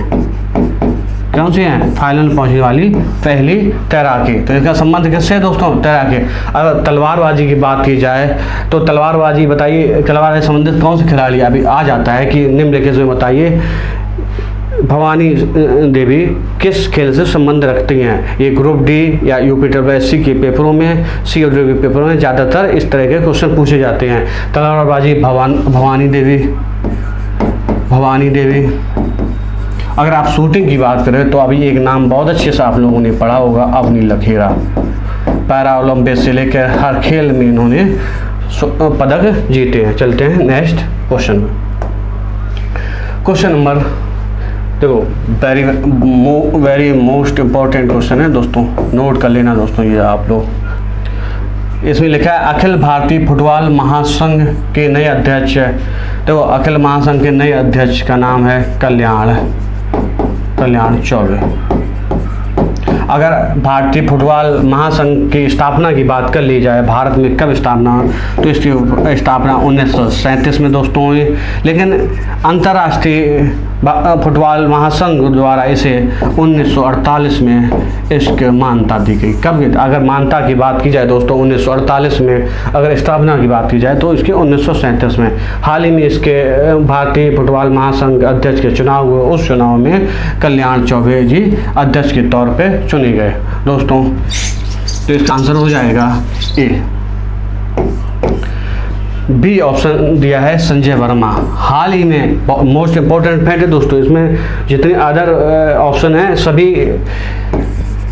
कौन सी हैं? फाइनल में पहुंचने वाली पहली तैराकी। तो इसका संबंध किससे है दोस्तों? तैराकी। अगर तलवारबाजी की बात की जाए तो तलवारबाजी बताइए, तलवार से संबंधित कौन से खिलाड़ी अभी आ जाता है कि निम्नलिखित में बताइए भवानी देवी किस खेल से संबंध रखती हैं? ये ग्रुप डी या यूपीएससी के पेपरों में, सी और के पेपरों में ज़्यादातर इस तरह के क्वेश्चन पूछे जाते हैं। तलवारबाजी भवानी देवी। अगर आप शूटिंग की बात करें तो अभी एक नाम बहुत अच्छे से आप लोगों ने पढ़ा होगा, अवनी लखेरा। पैरा ओलंपिक से लेकर हर खेल में इन्होंने पदक जीते हैं। चलते हैं नेक्स्ट क्वेश्चन में। क्वेश्चन नंबर देखो, वेरी मोस्ट इम्पोर्टेंट क्वेश्चन है दोस्तों, नोट कर लेना दोस्तों ये आप लोग। इसमें लिखा है अखिल भारतीय फुटबॉल महासंघ के नए अध्यक्ष। देखो अखिल महासंघ के नए अध्यक्ष का नाम है कल्याण चौबे। अगर भारतीय फुटबॉल महासंघ की स्थापना की बात कर ली जाए, भारत में कब स्थापना, तो इसकी स्थापना 1937 में दोस्तों हुई, लेकिन अंतर्राष्ट्रीय फुटबॉल महासंघ द्वारा इसे 1948 में इसकी मान्यता दी गई। कब? अगर मान्यता की बात की जाए दोस्तों 1948 में, अगर स्थापना की बात की जाए तो इसके 1937 में। हाल ही में इसके भारतीय फुटबॉल महासंघ अध्यक्ष के चुनाव हुए, उस चुनाव में कल्याण चौबे जी अध्यक्ष के तौर पे चुने गए दोस्तों। तो इसका आंसर हो जाएगा ए। बी ऑप्शन दिया है संजय वर्मा। हाल ही में मोस्ट इम्पोर्टेंट फैक्ट है दोस्तों, इसमें जितने अदर ऑप्शन हैं सभी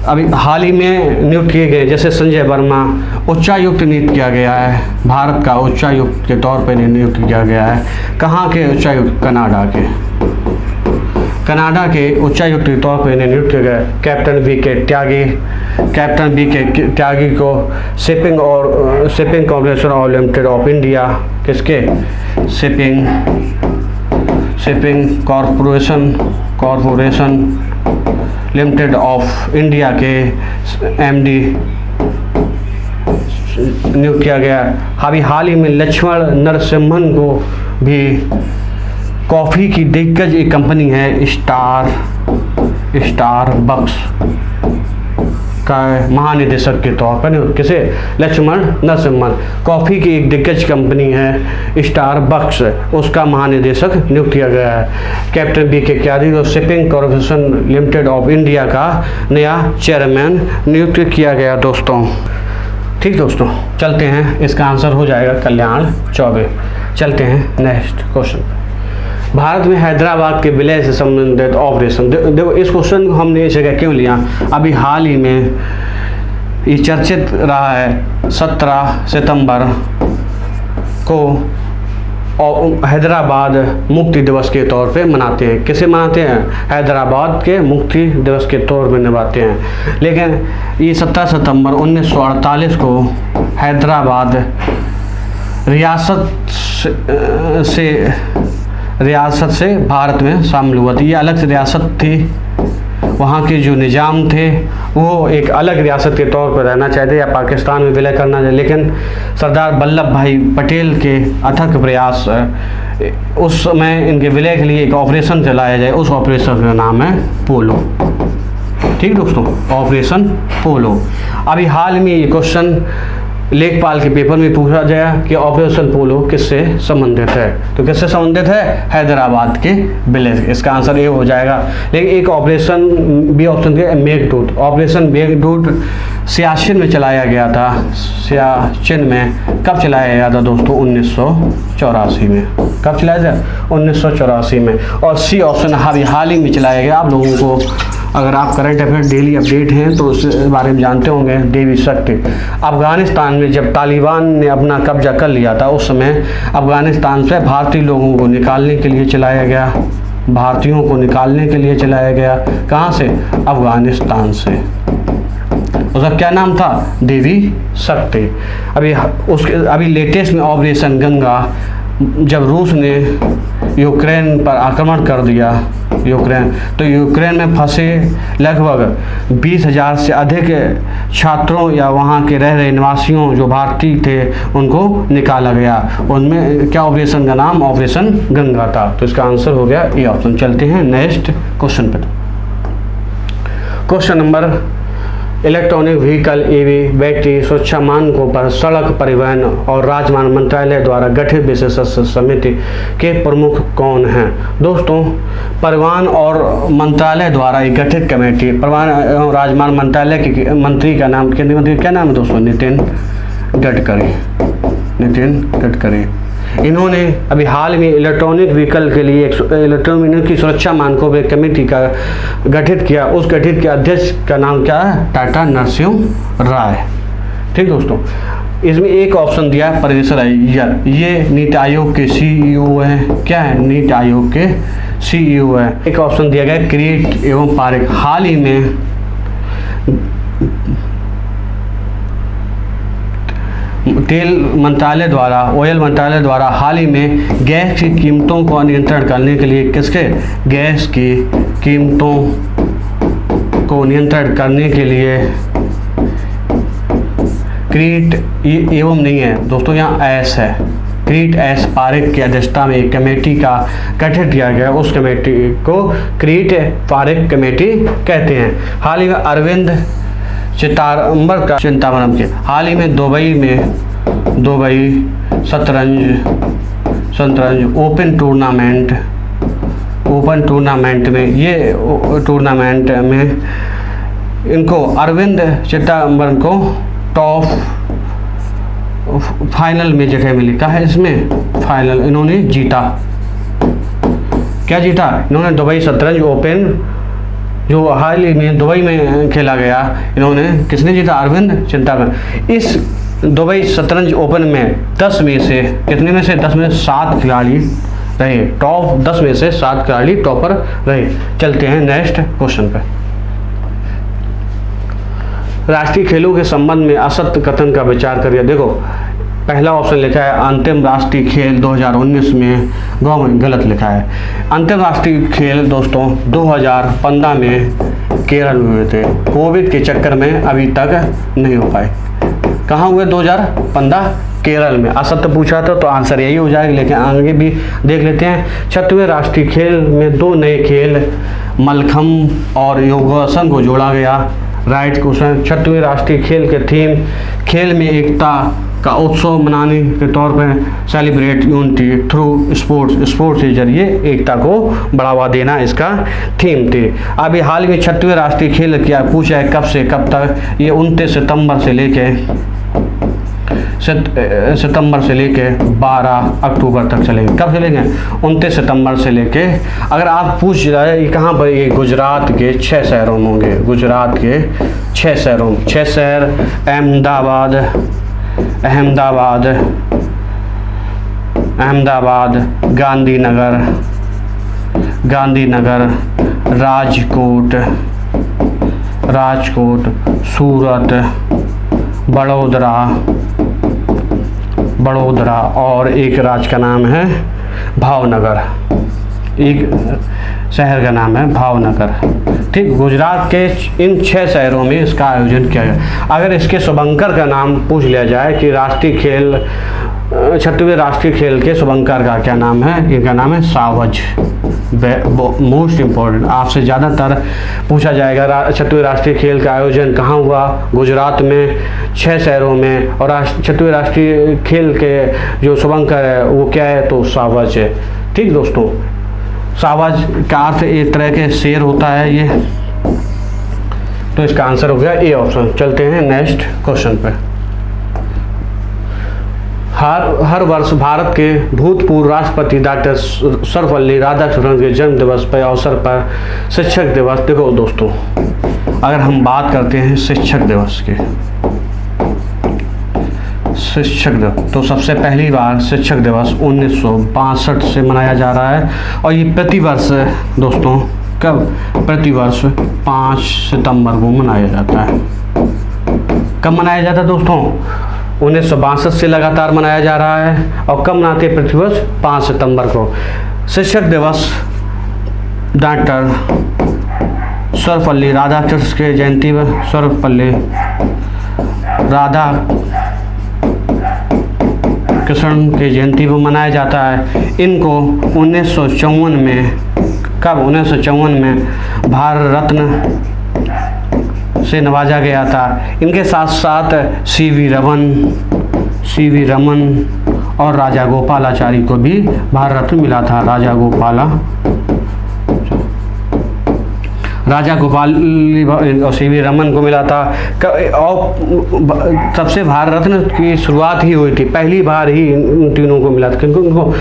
अभी हाल ही में नियुक्त किए गए। जैसे संजय वर्मा उच्चायुक्त नियुक्त किया गया है, भारत का उच्चायुक्त के तौर पर नियुक्त किया गया है। कहाँ के उच्चायुक्त? कनाडा के उच्चायुक्त के तौर पर नियुक्त किया गया। कैप्टन बी के त्यागी को Shipping Corporation Limited of India, किसके? Shipping Corporation Limited of India के एमडी नियुक्त किया गया। अभी हाल ही में लक्ष्मण नरसिम्हन को भी कॉफ़ी की दिग्गज एक कंपनी है स्टारबक्स का महानिदेशक के तौर पर, किसे? लक्ष्मण नरसिम्हन। कॉफ़ी की एक दिग्गज कंपनी है स्टारबक्स, उसका महानिदेशक नियुक्त किया गया है। कैप्टन बी के त्यागी को Shipping Corporation Limited of India का नया चेयरमैन नियुक्त किया गया दोस्तों। ठीक दोस्तों, चलते हैं, इसका आंसर हो जाएगा कल्याण चौबे। चलते हैं नेक्स्ट क्वेश्चन। भारत में हैदराबाद के विलय से संबंधित ऑपरेशन। देखो इस क्वेश्चन को हमने इस जगह क्यों लिया, अभी हाल ही में ये चर्चित रहा है। 17 सितंबर को हैदराबाद मुक्ति दिवस के तौर पे मनाते हैं। किसे मनाते हैं? हैदराबाद के मुक्ति दिवस के तौर पे मनाते हैं। लेकिन ये 17 सितंबर 1948 को हैदराबाद रियासत से भारत में शामिल हुआ थी। ये अलग रियासत थी, वहाँ के जो निज़ाम थे वो एक अलग रियासत के तौर पर रहना चाहते या पाकिस्तान में विलय करना चाहिए, लेकिन सरदार वल्लभ भाई पटेल के अथक प्रयास, उस समय इनके विलय के लिए एक ऑपरेशन चलाया जाए, उस ऑपरेशन का नाम है पोलो। ठीक दोस्तों, ऑपरेशन पोलो। अभी हाल में ये क्वेश्चन लेखपाल के पेपर में पूछा गया कि ऑपरेशन पोलो किससे संबंधित है, तो किससे संबंधित है? हैदराबाद के विलय। इसका आंसर ये हो जाएगा। लेकिन एक ऑपरेशन बी ऑप्शन के मेघदूत, ऑपरेशन मेघदूत सियाचिन में चलाया गया था। सियाचिन में कब चलाया गया था दोस्तों? 1984 में। कब चलाया था? 1984 में। और सी ऑप्शन हाल ही में चलाया गया। आप लोगों को अगर आप करंट अफेयर डेली अपडेट हैं तो उस बारे में जानते होंगे। देवी शक्ति। अफ़गानिस्तान में जब तालिबान ने अपना कब्जा कर लिया था, उस समय अफ़गानिस्तान से भारतीय लोगों को निकालने के लिए चलाया गया, भारतीयों को निकालने के लिए चलाया गया। कहाँ से? अफ़गानिस्तान से। उसका क्या नाम था? देवी शक्ति। अभी लेटेस्ट में ऑपरेशन गंगा, जब रूस ने यूक्रेन पर आक्रमण कर दिया, तो यूक्रेन में फंसे लगभग 20,000 से अधिक छात्रों या वहाँ के रह रहे निवासियों जो भारतीय थे उनको निकाला गया। उनमें क्या ऑपरेशन का नाम? ऑपरेशन गंगा था। तो इसका आंसर हो गया ए ऑप्शन। चलते हैं नेक्स्ट क्वेश्चन पर। Question number electronic vehicle EV battery सुरक्षा मानकों पर सड़क परिवहन और राजमार्ग मंत्रालय द्वारा गठित विशेषज्ञ समिति के प्रमुख कौन हैं? दोस्तों, परिवहन और मंत्रालय द्वारा एक गठित कमेटी, परिवहन एवं राजमार्ग मंत्रालय के मंत्री का नाम, केंद्रीय मंत्री क्या नाम है दोस्तों? नितिन गडकरी। इन्होंने अभी हाल में इलेक्ट्रॉनिक व्हीकल के लिए इलेक्ट्रॉनिक की सुरक्षा मानकों पर कमेटी का गठित किया। उस गठित के अध्यक्ष का नाम क्या है? टाटा नरसिम्हा राय। ठीक दोस्तों, इसमें एक ऑप्शन दिया है प्रोफेसर अय्यर, ये नीति आयोग के CEO हैं। क्या है? नीति आयोग के CEO है। एक ऑप्शन दिया गया किरीट एवं पारेख। हाल ही में तेल मंत्रालय द्वारा, ऑयल मंत्रालय द्वारा हाल ही में गैस की कीमतों को नियंत्रण करने के लिए किसके? गैस की कीमतों को नियंत्रण करने के लिए किरीट एवं नहीं है दोस्तों, यहाँ एस है, किरीट एस पारेख की अध्यक्षता में एक कमेटी का गठन किया गया। उस कमेटी को किरीट पारेख कमेटी कहते हैं। हाल ही में अरविंद चिदंबरम के हाल ही में दुबई शतरंज ओपन टूर्नामेंट में, ये टूर्नामेंट में इनको अरविंद चिदंबरम को टॉप फाइनल में जगह मिली। क्या है इसमें? फाइनल इन्होंने जीता। क्या जीता? इन्होंने दुबई शतरंज ओपन जो हाल ही में दुबई में खेला गया, इन्होंने किसने जीता? अरविंद चिदंबरम। इस दुबई शतरंज ओपन में 10 में से कितने में से 10 में 7 खिलाड़ी रहे, टॉप 10 में से 7 खिलाड़ी टॉपर रहे। चलते हैं नेक्स्ट क्वेश्चन पे। राष्ट्रीय खेलों के संबंध में असत्य कथन का विचार करिए। देखो, पहला ऑप्शन लिखा है अंतिम राष्ट्रीय खेल 2019 में गवर्नमेंट, गलत लिखा है। अंतिम राष्ट्रीय खेल दोस्तों 2015 में केरल में हुए थे, कोविड के चक्कर में अभी तक नहीं हो पाए। कहाँ हुए? 2015 केरल में। असत्य पूछा था तो आंसर यही हो जाएगा, लेकिन आगे भी देख लेते हैं। 6वें राष्ट्रीय खेल में 2 नए खेल मल्लखम्ब और योगासन को जोड़ा गया। Right question. 6वें राष्ट्रीय खेल के थीम खेल में एकता का उत्सव मनाने के तौर पर सेलिब्रेट यूनिटी थ्रू स्पोर्ट्स के जरिए एकता को बढ़ावा देना इसका थीम थी। अभी हाल में 6वें राष्ट्रीय खेल क्या पूछा है कब से कब तक? ये 29 सितंबर से लेके 12 अक्टूबर तक चलेंगे। कब चलेंगे? 29 सितंबर से लेके। अगर आप पूछ रहे ये कहाँ पर, ये गुजरात के 6 शहरों में होंगे। गुजरात के 6 शहरों में, 6 शहर अहमदाबाद, गांधीनगर, राजकोट, सूरत, बड़ोदरा और एक राज्य का नाम है भावनगर। एक शहर का नाम है भावनगर। ठीक, गुजरात के इन 6 शहरों में इसका आयोजन किया गया। अगर इसके शुभंकर का नाम पूछ लिया जाए कि राष्ट्रीय खेल 6वें राष्ट्रीय खेल के शुभंकर का क्या नाम है? इनका नाम है सावज। मोस्ट इम्पोर्टेंट, आपसे ज़्यादातर पूछा जाएगा 6वें राष्ट्रीय खेल का आयोजन कहाँ हुआ? गुजरात में 6 शहरों में। और 6वें राष्ट्रीय खेल के जो शुभंकर है वो क्या है? तो सावज है। ठीक दोस्तों, सावज का अर्थ एक तरह के शेर होता है ये, तो इसका आंसर हो गया ए ऑप्शन। चलते हैं नेक्स्ट क्वेश्चन पे। हर वर्ष भारत के भूतपूर्व राष्ट्रपति डॉक्टर सर्वपल्ली राधाकृष्णन के जन्म दिवस के अवसर पर शिक्षक दिवस। देखो दोस्तों, अगर हम बात करते हैं शिक्षक दिवस के, शिक्षक दिवस तो सबसे पहली बार शिक्षक दिवस 1962 से मनाया जा रहा है। और ये प्रतिवर्ष दोस्तों कब? प्रतिवर्ष 5 सितंबर को मनाया जाता है। कब मनाया जाता है दोस्तों? 1962 से लगातार मनाया जा रहा है। और कब मनाते हैं? प्रतिवर्ष 5 सितंबर को। शिक्षक दिवस डॉक्टर सर्वपल्ली राधाकृष्णन के जयंती पर सर्वपल्ली राधाकृष्णन के जयंती पर मनाया जाता है। इनको 1954 में, कब? 1954 में भारत रत्न से नवाजा गया था। इनके साथ साथ सी.वी. रमन और राजा गोपालाचारी को भी भारत रत्न मिला था। राजा गोपाल और सी.वी. रमन को मिला था। और सबसे भारत रत्न की शुरुआत ही हुई थी, पहली बार ही इन तीनों को मिला था, क्योंकि उनको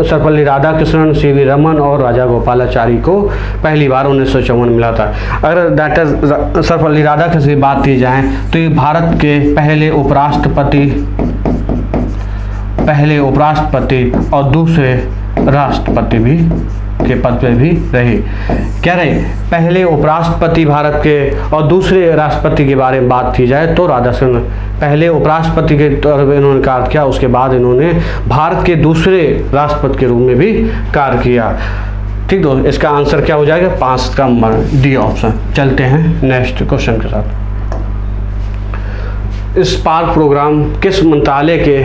सर्वपल्ली राधाकृष्णन, सी.वी. रमन और राजा गोपालाचारी को पहली बार 1954 मिला था। अगर डॉक्टर सर्वपल्ली राधाकृष्णन की बात की जाए तो ये भारत के पहले उपराष्ट्रपति और दूसरे राष्ट्रपति भी के पद पे भी रहे। क्या रहे? पहले उपराष्ट्रपति भारत के और दूसरे राष्ट्रपति के बारे में बात की जाए तो राधाकृष्णन पहले उपराष्ट्रपति के तौर पर इन्होंने कार्य किया, उसके बाद इन्होंने भारत के दूसरे राष्ट्रपति के रूप में भी कार्य किया। ठीक दोस्तों, इसका आंसर क्या हो जाएगा? 5 का नंबर डी ऑप्शन। चलते हैं नेक्स्ट क्वेश्चन के साथ। स्पार्क प्रोग्राम किस मंत्रालय के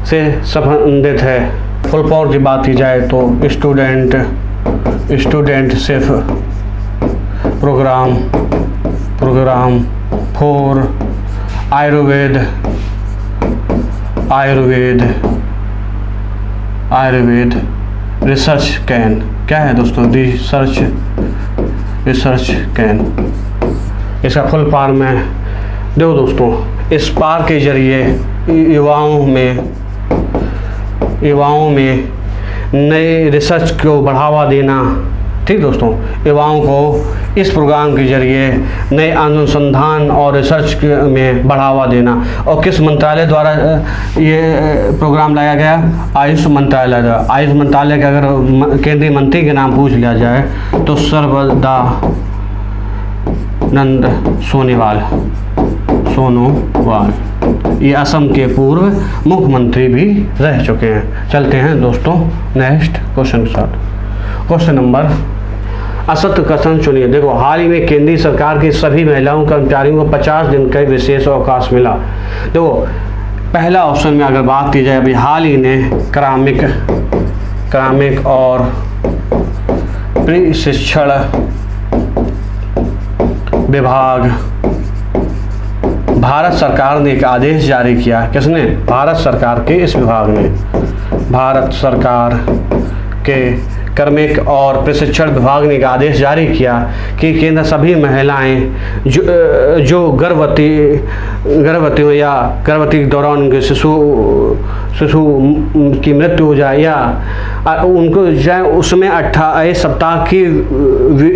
से संबंधित है? फुल फॉर्म की बात की जाए तो studentship programme for Ayurveda research ken. क्या है दोस्तों? Research ken. इसका फुल फॉर्म है, देखो दोस्तों, स्पार्क के जरिए युवाओं में नए रिसर्च को बढ़ावा देना। ठीक दोस्तों, युवाओं को इस प्रोग्राम के जरिए नए अनुसंधान और रिसर्च में बढ़ावा देना। और किस मंत्रालय द्वारा ये प्रोग्राम लाया गया? आयुष मंत्रालय द्वारा। आयुष मंत्रालय का अगर केंद्रीय मंत्री के नाम पूछ लिया जाए तो सर्बानंद सोनोवाल। ये असम के पूर्व मुख्यमंत्री भी रह चुके हैं। चलते हैं दोस्तों नेक्स्ट क्वेश्चन के साथ। क्वेश्चन नंबर असत्य कथन चुनिए। देखो, हाल ही में केंद्रीय सरकार की सभी महिलाओं कर्मचारियों को 50 दिन का विशेष अवकाश मिला। देखो, पहला ऑप्शन में अगर बात की जाए, अभी हाल ही ने क्रमिक और प्रशिक्षण विभाग, भारत सरकार ने एक आदेश जारी किया। किसने? भारत सरकार के इस विभाग ने, भारत सरकार के कार्मिक और प्रशिक्षण विभाग ने एक आदेश जारी किया कि केंद्र सभी महिलाएं जो गर्भवती या गर्भवती के दौरान उनके शिशु की मृत्यु हो जाए या उनको जाए उसमें 28 सप्ताह की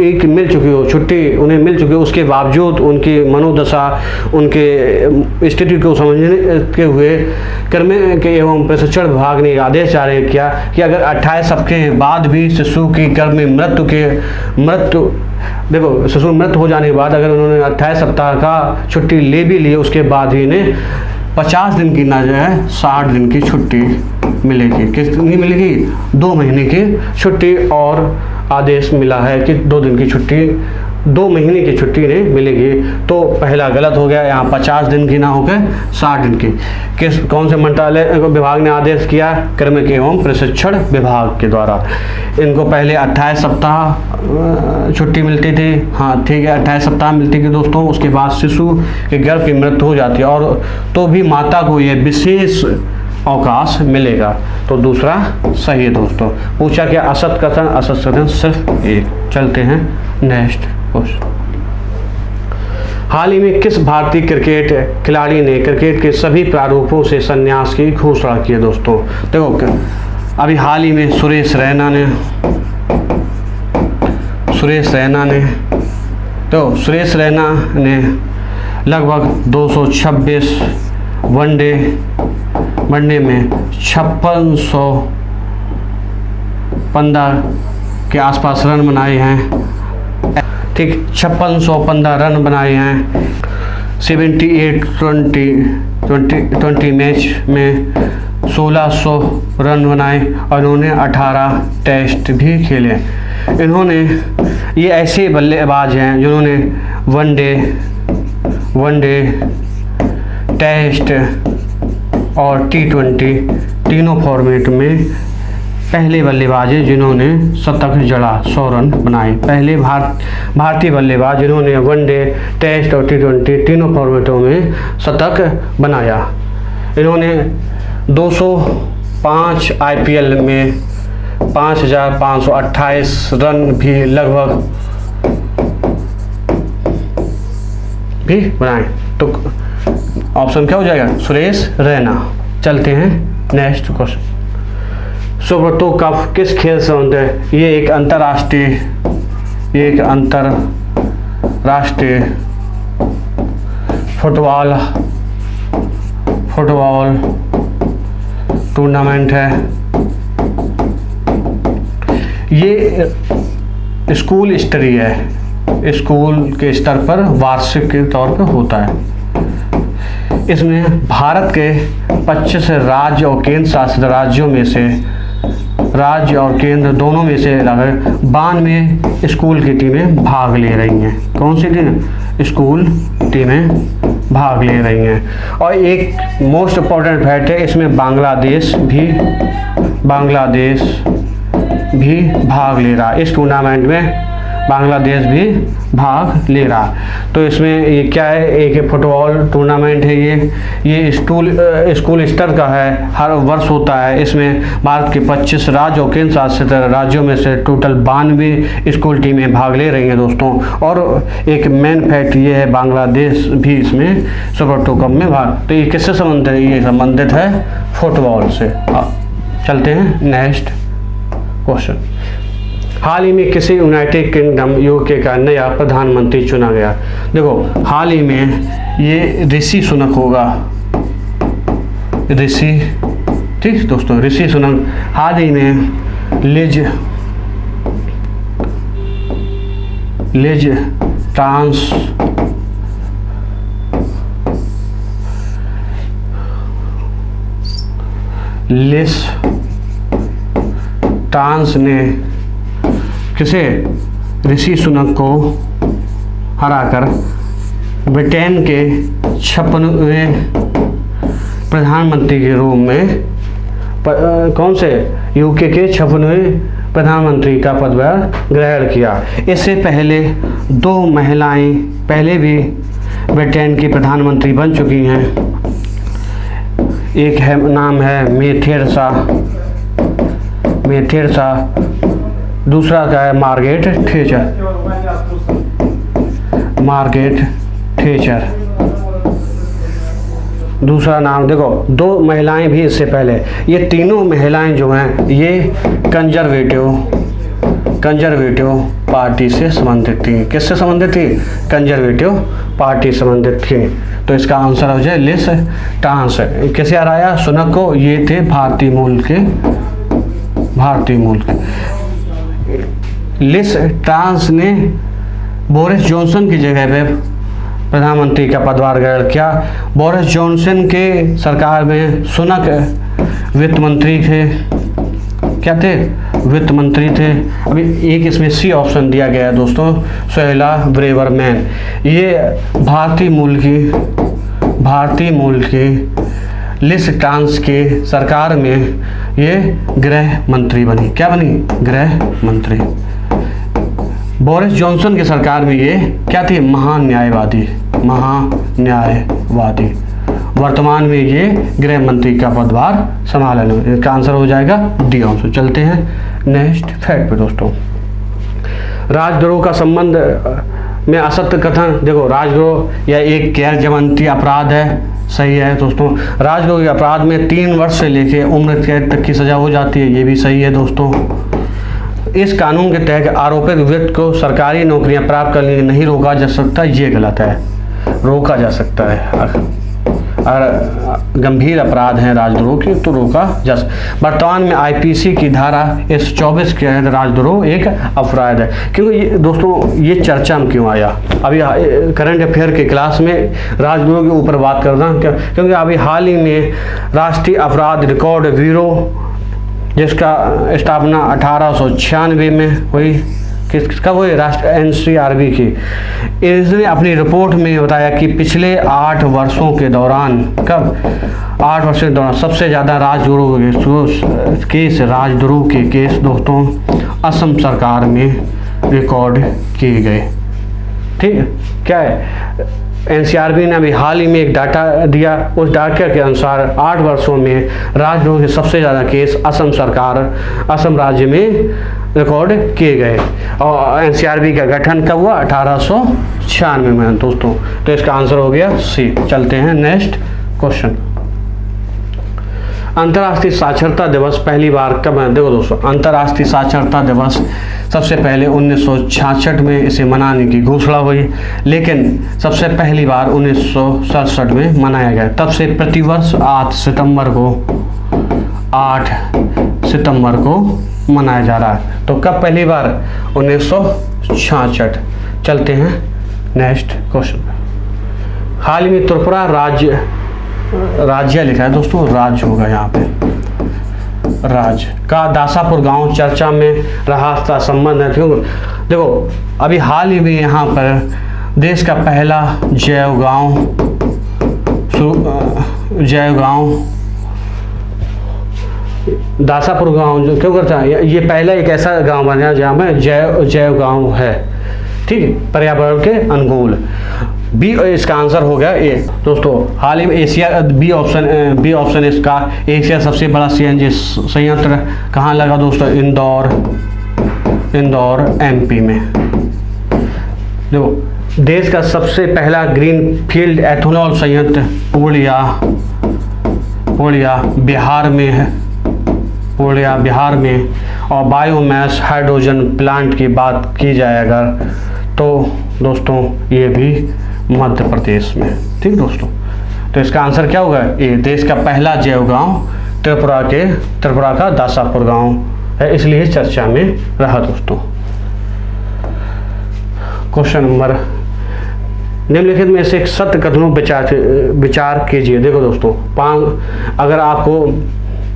एक मिल चुकी हो छुट्टी उन्हें मिल चुकी हो, उसके बावजूद उनकी मनोदशा, उनके स्थिति को समझने के हुए कार्मिक एवं प्रशिक्षण विभाग ने एक आदेश जारी किया कि अगर 28 सप्ताह के बाद भी शिशु की गर्भ में देखो, शिशु मृत्यु हो जाने के बाद अगर उन्होंने 28 सप्ताह का छुट्टी ले भी ली, उसके बाद ही इन्हें 50 दिन की ना जो है 60 दिन की छुट्टी मिलेगी। कितनी मिलेगी? 2 महीने की छुट्टी। और आदेश मिला है कि 2 दिन की छुट्टी, 2 महीने की छुट्टी नहीं मिलेगी। तो पहला गलत हो गया, यहाँ 50 दिन की ना होकर 60 दिन की। कौन से मंत्रालय विभाग ने आदेश किया? कार्मिक एवं प्रशिक्षण विभाग के द्वारा। इनको पहले 28 सप्ताह छुट्टी मिलती थी। हाँ ठीक है, 28 सप्ताह मिलती थी दोस्तों। उसके बाद शिशु के गर्भ की मृत्यु हो जाती है और तो भी माता को यह विशेष अवकाश मिलेगा। तो दूसरा सही है दोस्तों। पूछा क्या? असत कथन सिर्फ एक। चलते हैं नेक्स्ट क्वेश्चन। हाल ही में किस भारतीय क्रिकेट खिलाड़ी ने क्रिकेट के सभी प्रारूपों से संन्यास की घोषणा की है दोस्तों? देखो, अभी हाल ही में सुरेश रैना ने लगभग 226 वनडे में 5615 के आसपास रन बनाए हैं। ठीक, 5615 रन बनाए हैं। 78 मैच में 1600 रन बनाए और इन्होंने 18 टेस्ट भी खेले। ये ऐसे बल्लेबाज हैं जिन्होंने वनडे टेस्ट और T20 तीनों फॉर्मेट में पहले बल्लेबाज हैं जिन्होंने शतक जड़ा, 100 रन बनाए। पहले भारतीय बल्लेबाज जिन्होंने वनडे, टेस्ट और T20 तीनों फॉर्मेटों में शतक बनाया। इन्होंने 205 IPL में 5,528 रन भी लगभग भी बनाए। तो ऑप्शन क्या हो जाएगा? सुरेश रैना। चलते हैं नेक्स्ट क्वेश्चन। सुब्रतो कप किस खेल से संबंधित है? ये एक अंतरराष्ट्रीय फुटबॉल टूर्नामेंट है। ये स्कूल स्तरीय है, स्कूल के स्तर पर वार्षिक के तौर पर होता है। इसमें भारत के 25 राज्य और केंद्र शासित राज्यों में से, राज्य और केंद्र दोनों में से लगभग 92 स्कूल की टीमें भाग ले रही हैं। कौन सी टीम? स्कूल टीमें भाग ले रही हैं। और एक मोस्ट इम्पॉर्टेंट फैक्ट है, इसमें बांग्लादेश भी भाग ले रहा है। इस टूर्नामेंट में बांग्लादेश भी भाग ले रहा। तो इसमें ये क्या है? एक फुटबॉल टूर्नामेंट है। ये स्कूल स्तर का है, हर वर्ष होता है। इसमें भारत के 25 राज्य और केंद्र शासित राज्यों में से टोटल 92 स्कूल टीमें भाग ले रही हैं दोस्तों। और एक मेन फैक्ट ये है, बांग्लादेश भी इसमें सुब्रतो कप में भाग। तो ये किससे संबंधित है? ये संबंधित है फुटबॉल से। चलते हैं नेक्स्ट क्वेश्चन। हाल ही में किसी यूनाइटेड किंगडम यूके का नया प्रधानमंत्री चुना गया? देखो, हाल ही में ये ऋषि सुनक होगा। ठीक दोस्तों, ऋषि सुनक। हाल ही में लिज ट्रांस ने किसे? ऋषि सुनक को हराकर ब्रिटेन के 56वें प्रधानमंत्री के रूप में कौन से? यूके के 56वें प्रधानमंत्री का पदभार ग्रहण किया। इससे पहले 2 महिलाएं पहले भी ब्रिटेन की प्रधानमंत्री बन चुकी हैं। एक नाम है मेथेरसा, दूसरा क्या है? Margaret Thatcher. दूसरा नाम देखो, 2 महिलाएं भी इससे पहले। ये तीनों महिलाएं जो हैं ये कंजर्वेटिव पार्टी से संबंधित थी। किससे संबंधित थी? कंजर्वेटिव पार्टी संबंधित थी। तो इसका आंसर हो जाए लिज ट्रांस। किसे हराया? सुनक को। ये थे भारतीय मूल के। लिज ट्रांस ने बोरिस जॉनसन की जगह पे प्रधानमंत्री का पदभार ग्रहण किया। बोरिस जॉनसन के सरकार में सुनक वित्त मंत्री थे। क्या थे? वित्त मंत्री थे। अभी एक इसमें सी ऑप्शन दिया गया है दोस्तों, सुहेला ब्रेवरमैन। ये भारतीय मूल की लिज ट्रांस के सरकार में ये गृह मंत्री बनी। क्या बनी? गृह मंत्री। बोरिस जॉनसन की सरकार में ये क्या थी? महान्यायवादी। वर्तमान में ये गृह मंत्री का पदभार संभाला। इसका आंसर हो जाएगा डी ऑप्शन। चलते हैं नेक्स्ट फैक्ट पे दोस्तों। राजद्रोह का संबंध में असत्य कथन। देखो, राजद्रोह यह एक गैर जमानती अपराध है। सही है दोस्तों। राजद्रोह के अपराध में 3 वर्ष से लेकर उम्र कैद तक की सजा हो जाती है। ये भी सही है दोस्तों। इस कानून के तहत आरोपित व्यक्ति को सरकारी नौकरियां प्राप्त करने से नहीं रोका जा सकता। ये गलत है। रोका जा सकता है। अगर गंभीर अपराध हैं राजद्रोह के तो रोका जा सकता। वर्तमान में IPC की धारा 124 के तहत राजद्रोह एक अपराध है। क्योंकि ये दोस्तों ये चर्चा में क्यों आया? अभी करंट अफेयर के क्लास में राजद्रोह के ऊपर बात कर रहा हूँ क्योंकि अभी हाल ही में राष्ट्रीय अपराध रिकॉर्ड ब्यूरो, जिसका स्थापना 1896 में हुई किसका वो राष्ट्र NCRB की, इसने अपनी रिपोर्ट में बताया कि पिछले 8 वर्षों के दौरान, कब 8 वर्षों के दौरान सबसे ज़्यादा राजद्रोह के केस दोस्तों असम सरकार में रिकॉर्ड किए गए। ठीक है, क्या है, NCRB ने अभी हाल ही में एक डाटा दिया, उस डाटा के अनुसार 8 वर्षों में राजद्रोह के सबसे ज़्यादा केस असम राज्य में रिकॉर्ड किए गए। और NCRB का गठन कब हुआ? 1896 में दोस्तों। तो इसका आंसर हो गया सी। चलते हैं नेक्स्ट क्वेश्चन। अंतर्राष्ट्रीय साक्षरता दिवस पहली बार कब है? देखो दोस्तों, अंतर्राष्ट्रीय साक्षरता दिवस सबसे पहले 1966 में इसे मनाने की घोषणा हुई, लेकिन सबसे पहली बार 1967 में मनाया गया। तब से प्रतिवर्ष 8 सितंबर को मनाया जा रहा है। तो कब पहली बार? 1966। चलते हैं नेक्स्ट क्वेश्चन। हाल ही में त्रिपुरा राज्य लिखा है दोस्तों, राज्य होगा यहाँ पे, राज्य का दासापुर गांव चर्चा में रहा था संबंध है। क्यों? देखो अभी हाल ही में यहाँ पर देश का पहला जैव गांव दासापुर गांव जो क्यों करता है, ये पहला एक ऐसा गांव बना जहाँ में जैव गांव है। ठीक है, पर्यावरण के अनुकूल। बी इसका आंसर हो गया ए। दोस्तों हाल ही में एशिया बी ऑप्शन इसका एशिया सबसे बड़ा CNG संयंत्र कहाँ लगा दोस्तों? इंदौर MP में। देखो देश का सबसे पहला ग्रीन फील्ड एथेनॉल संयंत्र पूर्णिया बिहार में है, बिहार में। और बायोमास हाइड्रोजन प्लांट की बात की जाए अगर तो दोस्तों ये भी मध्य प्रदेश में। ठीक दोस्तों, तो इसका आंसर क्या होगा? ये देश का पहला जैव गांव त्रिपुरा का दासापुर गांव है, इसलिए चर्चा में रहा दोस्तों। क्वेश्चन नंबर, निम्नलिखित में से सत्य कथनों विचार कीजिए। देखो दोस्तों, अगर आपको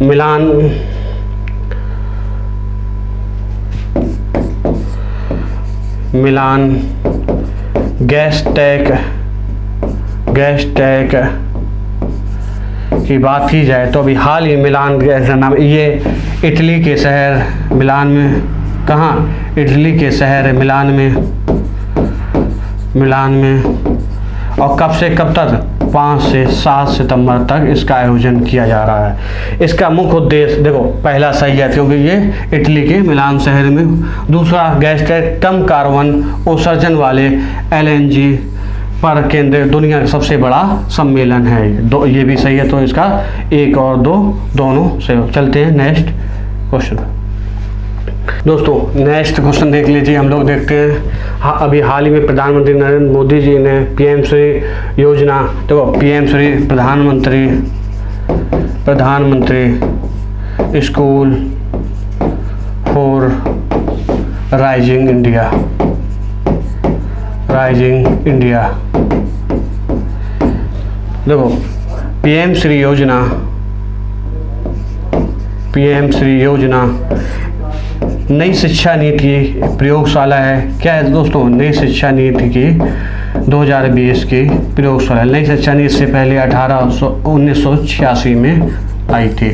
मिलान गैस टैग की बात की जाए तो अभी हाल ही मिलान गैस नाम, ये इटली के शहर मिलान में, कहाँ? इटली के शहर मिलान में। और कब से कब तक? 5 से 7 सितंबर तक इसका आयोजन किया जा रहा है। इसका मुख्य उद्देश्य, देखो पहला सही है क्योंकि ये इटली के मिलान शहर में। दूसरा, गैस टैग कम कार्बन उत्सर्जन वाले LNG पर केंद्रित दुनिया का सबसे बड़ा सम्मेलन है। ये भी सही है, तो इसका 1 और 2 दोनों सही। चलते हैं नेक्स्ट क्वेश्चन। दोस्तों नेक्स्ट क्वेश्चन देख लीजिए, हम लोग देखते हैं। अभी हाल ही में प्रधानमंत्री नरेंद्र मोदी जी ने PM श्री योजना, देखो PM श्री प्रधानमंत्री स्कूल फॉर राइजिंग इंडिया, देखो PM श्री योजना नई शिक्षा नीति प्रयोगशाला है। क्या है दोस्तों? नई शिक्षा नीति की 2020 की प्रयोगशाला। नई शिक्षा नीति से पहले 1986 में आई थी।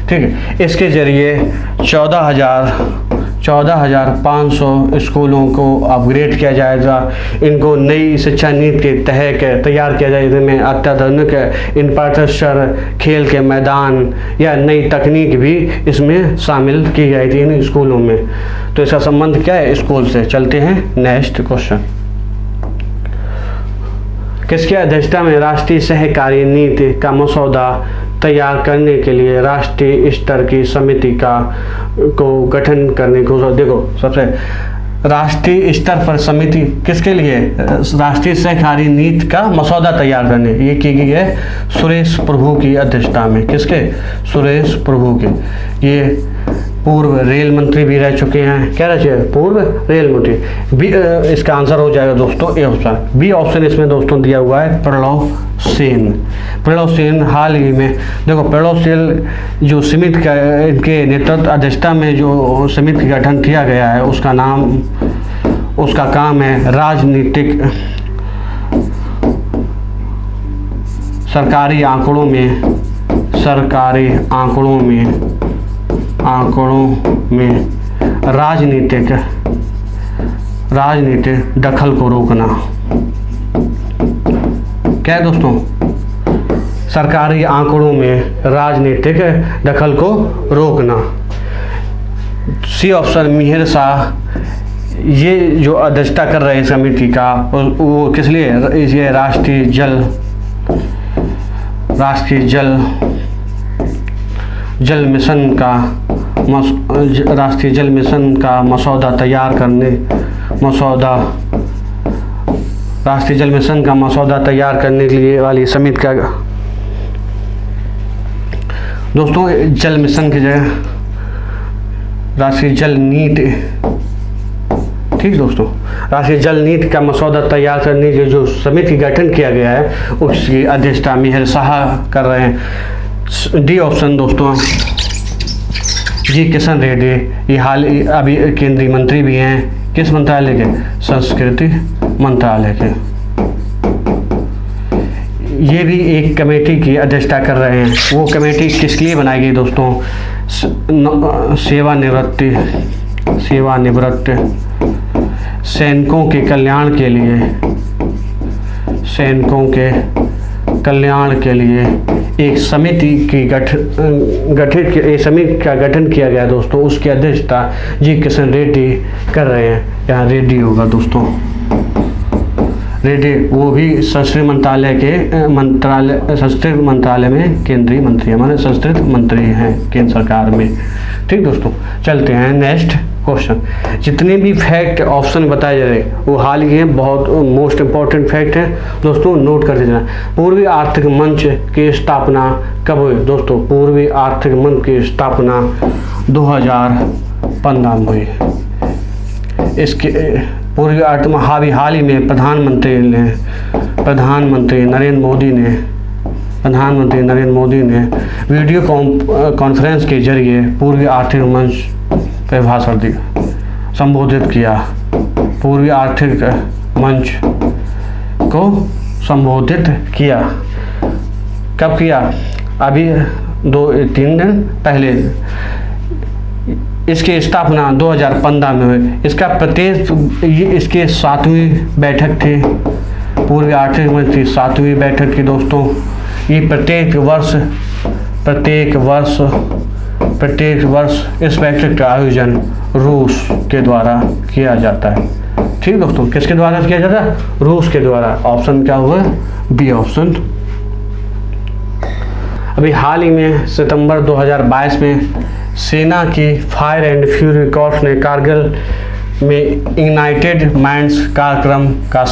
ठीक है, इसके जरिए 14,500 स्कूलों को अपग्रेड किया जाएगा। इनको नई शिक्षा नीति के तहत तैयार किया जाएगा, जिनमें अत्याधुनिक इंफ्रास्ट्रक्चर, खेल के मैदान या नई तकनीक भी इसमें शामिल की गई थी इन स्कूलों में। तो इसका संबंध क्या है? स्कूल से। चलते हैं नेक्स्ट क्वेश्चन। किसकी अध्यक्षता में राष्ट्रीय सहकारी नीति का मसौदा तैयार करने के लिए राष्ट्रीय स्तर की समिति को गठन करने को? देखो सबसे राष्ट्रीय स्तर पर समिति किसके लिए? राष्ट्रीय सहकारी नीति का मसौदा तैयार करने, ये की गई है सुरेश प्रभु की अध्यक्षता में। किसके? सुरेश प्रभु के। ये पूर्व रेल मंत्री भी रह चुके हैं। क्या रह चुके? पूर्व रेल मंत्री। बी इसका आंसर हो जाएगा दोस्तों ए ऑप्शन। बी ऑप्शन इसमें दोस्तों दिया हुआ है प्रणव सेन। हाल ही में देखो प्रणव सेन जो समिति का इनके नेतृत्व अध्यक्षता में जो समिति का गठन किया गया है, उसका नाम उसका काम है राजनीतिक सरकारी आंकड़ों में राजनीतिक दखल को रोकना। क्या है दोस्तों? सरकारी आंकड़ों में राजनीतिक दखल को रोकना। सी ऑप्शन मिहिर शाह, ये जो अध्यक्षता कर रहे हैं समिति का, वो किस लिए? ये राष्ट्रीय जल मिशन का मसौदा तैयार करने के लिए वाली समिति का। दोस्तों जल मिशन की जगह राष्ट्रीय जल नीति, ठीक दोस्तों, राष्ट्रीय जल नीति का मसौदा तैयार करने के जो समिति गठन किया गया है उसकी अध्यक्षता मिहिर शाह कर रहे हैं। डी ऑप्शन दोस्तों जी किशन रेड्डी, ये अभी केंद्रीय मंत्री भी हैं। किस मंत्रालय के? संस्कृति मंत्रालय के। ये भी एक कमेटी की अध्यक्षता कर रहे हैं। वो कमेटी किसके लिए बनाई गई दोस्तों? सेवानिवृत्त सैनिकों के कल्याण के लिए एक समिति की समिति का गठन किया गया दोस्तों। उसकी अध्यक्षता जी किशन रेड्डी कर रहे हैं। यहाँ रेड्डी होगा दोस्तों, रेड्डी, वो भी संस्कृति मंत्रालय में केंद्रीय मंत्री, हमारे संस्कृत मंत्री हैं केंद्र सरकार में। ठीक दोस्तों, चलते हैं नेक्स्ट क्वेश्चन। जितने भी फैक्ट ऑप्शन बताए जा रहे वो हाल ही हैं, बहुत मोस्ट इंपॉर्टेंट फैक्ट हैं दोस्तों, नोट करते जाना। पूर्वी आर्थिक मंच की स्थापना कब हुई दोस्तों? पूर्वी आर्थिक मंच की स्थापना 2015 में हुई। इसके पूर्वी आर्थिक हाल ही में प्रधानमंत्री नरेंद्र मोदी ने वीडियो कॉन्फ्रेंस के जरिए पूर्वी आर्थिक मंच पे भाषण दिया, संबोधित किया। पूर्वी आर्थिक मंच को संबोधित किया। कब किया? अभी 2-3 दिन पहले। इसकी स्थापना 2015 में हुई। इसके 7वीं बैठक थी। पूर्वी आर्थिक मंच की 7वीं बैठक थी दोस्तों। ये प्रत्येक वर्ष इस बैठक का आयोजन रूस के द्वारा किया जाता है। ठीक दोस्तों, किसके द्वारा किया जाता है? रूस के द्वारा। ऑप्शन क्या हुआ? B option. अभी हाल ही में सितंबर 2022 में सेना की फायर एंड फ्यूरी कॉर्प्स ने कारगिल में इग्नाइटेड माइंड्स कार्यक्रम का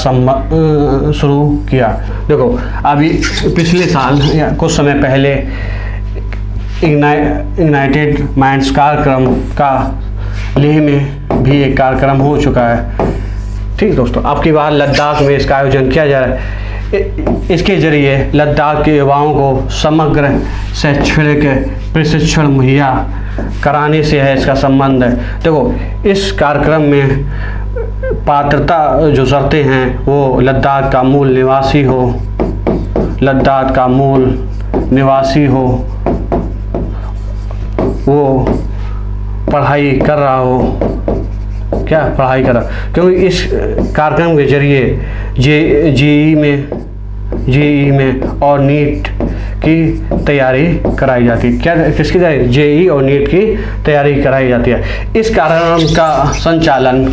शुरू किया। देखो अभी पिछले साल या कुछ समय पहले इग्नाइटेड माइंड्स कार्यक्रम का लेह में भी एक कार्यक्रम हो चुका है। ठीक दोस्तों, आपकी बार लद्दाख में इसका आयोजन किया जा रहा है। इसके जरिए लद्दाख के युवाओं को समग्र शैक्षणिक प्रशिक्षण मुहैया कराने से है इसका संबंध है। देखो इस कार्यक्रम में पात्रता जो शर्तें हैं वो लद्दाख का मूल निवासी हो, वो पढ़ाई कर रहा हो, क्योंकि इस कार्यक्रम के जरिए जेईई में और नीट की तैयारी कराई जाती है। क्या किसकी तैयारी? जेईई और नीट की तैयारी कराई जाती है। इस कार्यक्रम का संचालन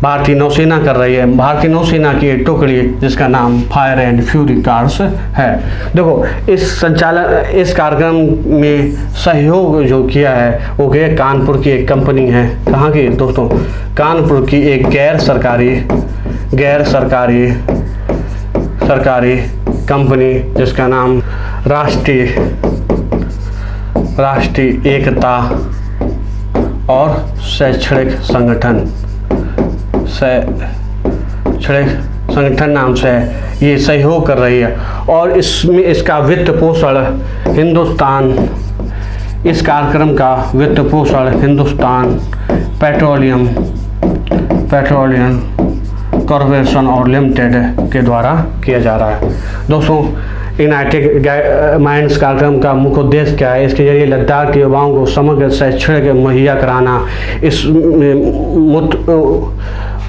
भारतीय नौसेना कर रही है। भारतीय नौसेना की एक टुकड़ी जिसका नाम फायर एंड फ्यूरी कॉर्प्स है। देखो इस कार्यक्रम में सहयोग जो किया है वो किया कानपुर की एक कंपनी है। कहाँ की दोस्तों? कानपुर की एक गैर सरकारी कंपनी जिसका नाम राष्ट्रीय एकता और शैक्षणिक संगठन नाम से ये सहयोग कर रही है। और इसमें इसका वित्त पोषण हिंदुस्तान पेट्रोलियम पेट्रोलियम कॉरपोरेशन और लिमिटेड के द्वारा किया जा रहा है। दोस्तों, यूनाइटेड माइंड्स कार्यक्रम का मुख्य उद्देश्य क्या है? इसके जरिए लद्दाख के युवाओं को समग्र शैक्षणिक मुहैया कराना। इस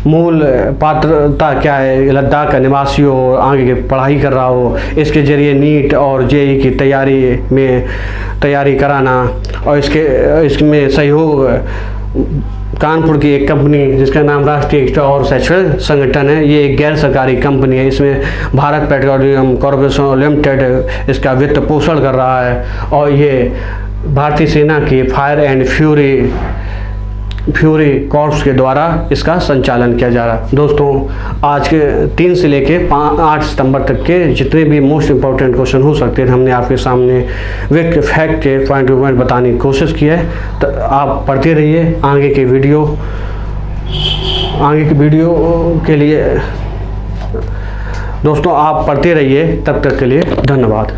मूल पात्रता क्या है? लद्दाख का निवासी हो, आगे की पढ़ाई कर रहा हो, इसके जरिए नीट और जेई की तैयारी कराना, और इसमें सहयोग कानपुर की एक कंपनी जिसका नाम राष्ट्रीय शिक्षा और शैक्षणिक संगठन है, ये एक गैर सरकारी कंपनी है। इसमें भारत पेट्रोलियम कॉरपोरेशन लिमिटेड इसका वित्त पोषण कर रहा है, और ये भारतीय सेना की फायर एंड फ्यूरी कॉर्प्स के द्वारा इसका संचालन किया जा रहा है। दोस्तों, आज के 3 से लेके 8 सितंबर तक के जितने भी मोस्ट इम्पोर्टेंट क्वेश्चन हो सकते हैं, हमने आपके सामने विक फैक्ट के पॉइंट टू पॉइंट बताने की कोशिश की है। तो आप पढ़ते रहिए। आगे की वीडियो के लिए दोस्तों आप पढ़ते रहिए। तब तक के लिए धन्यवाद।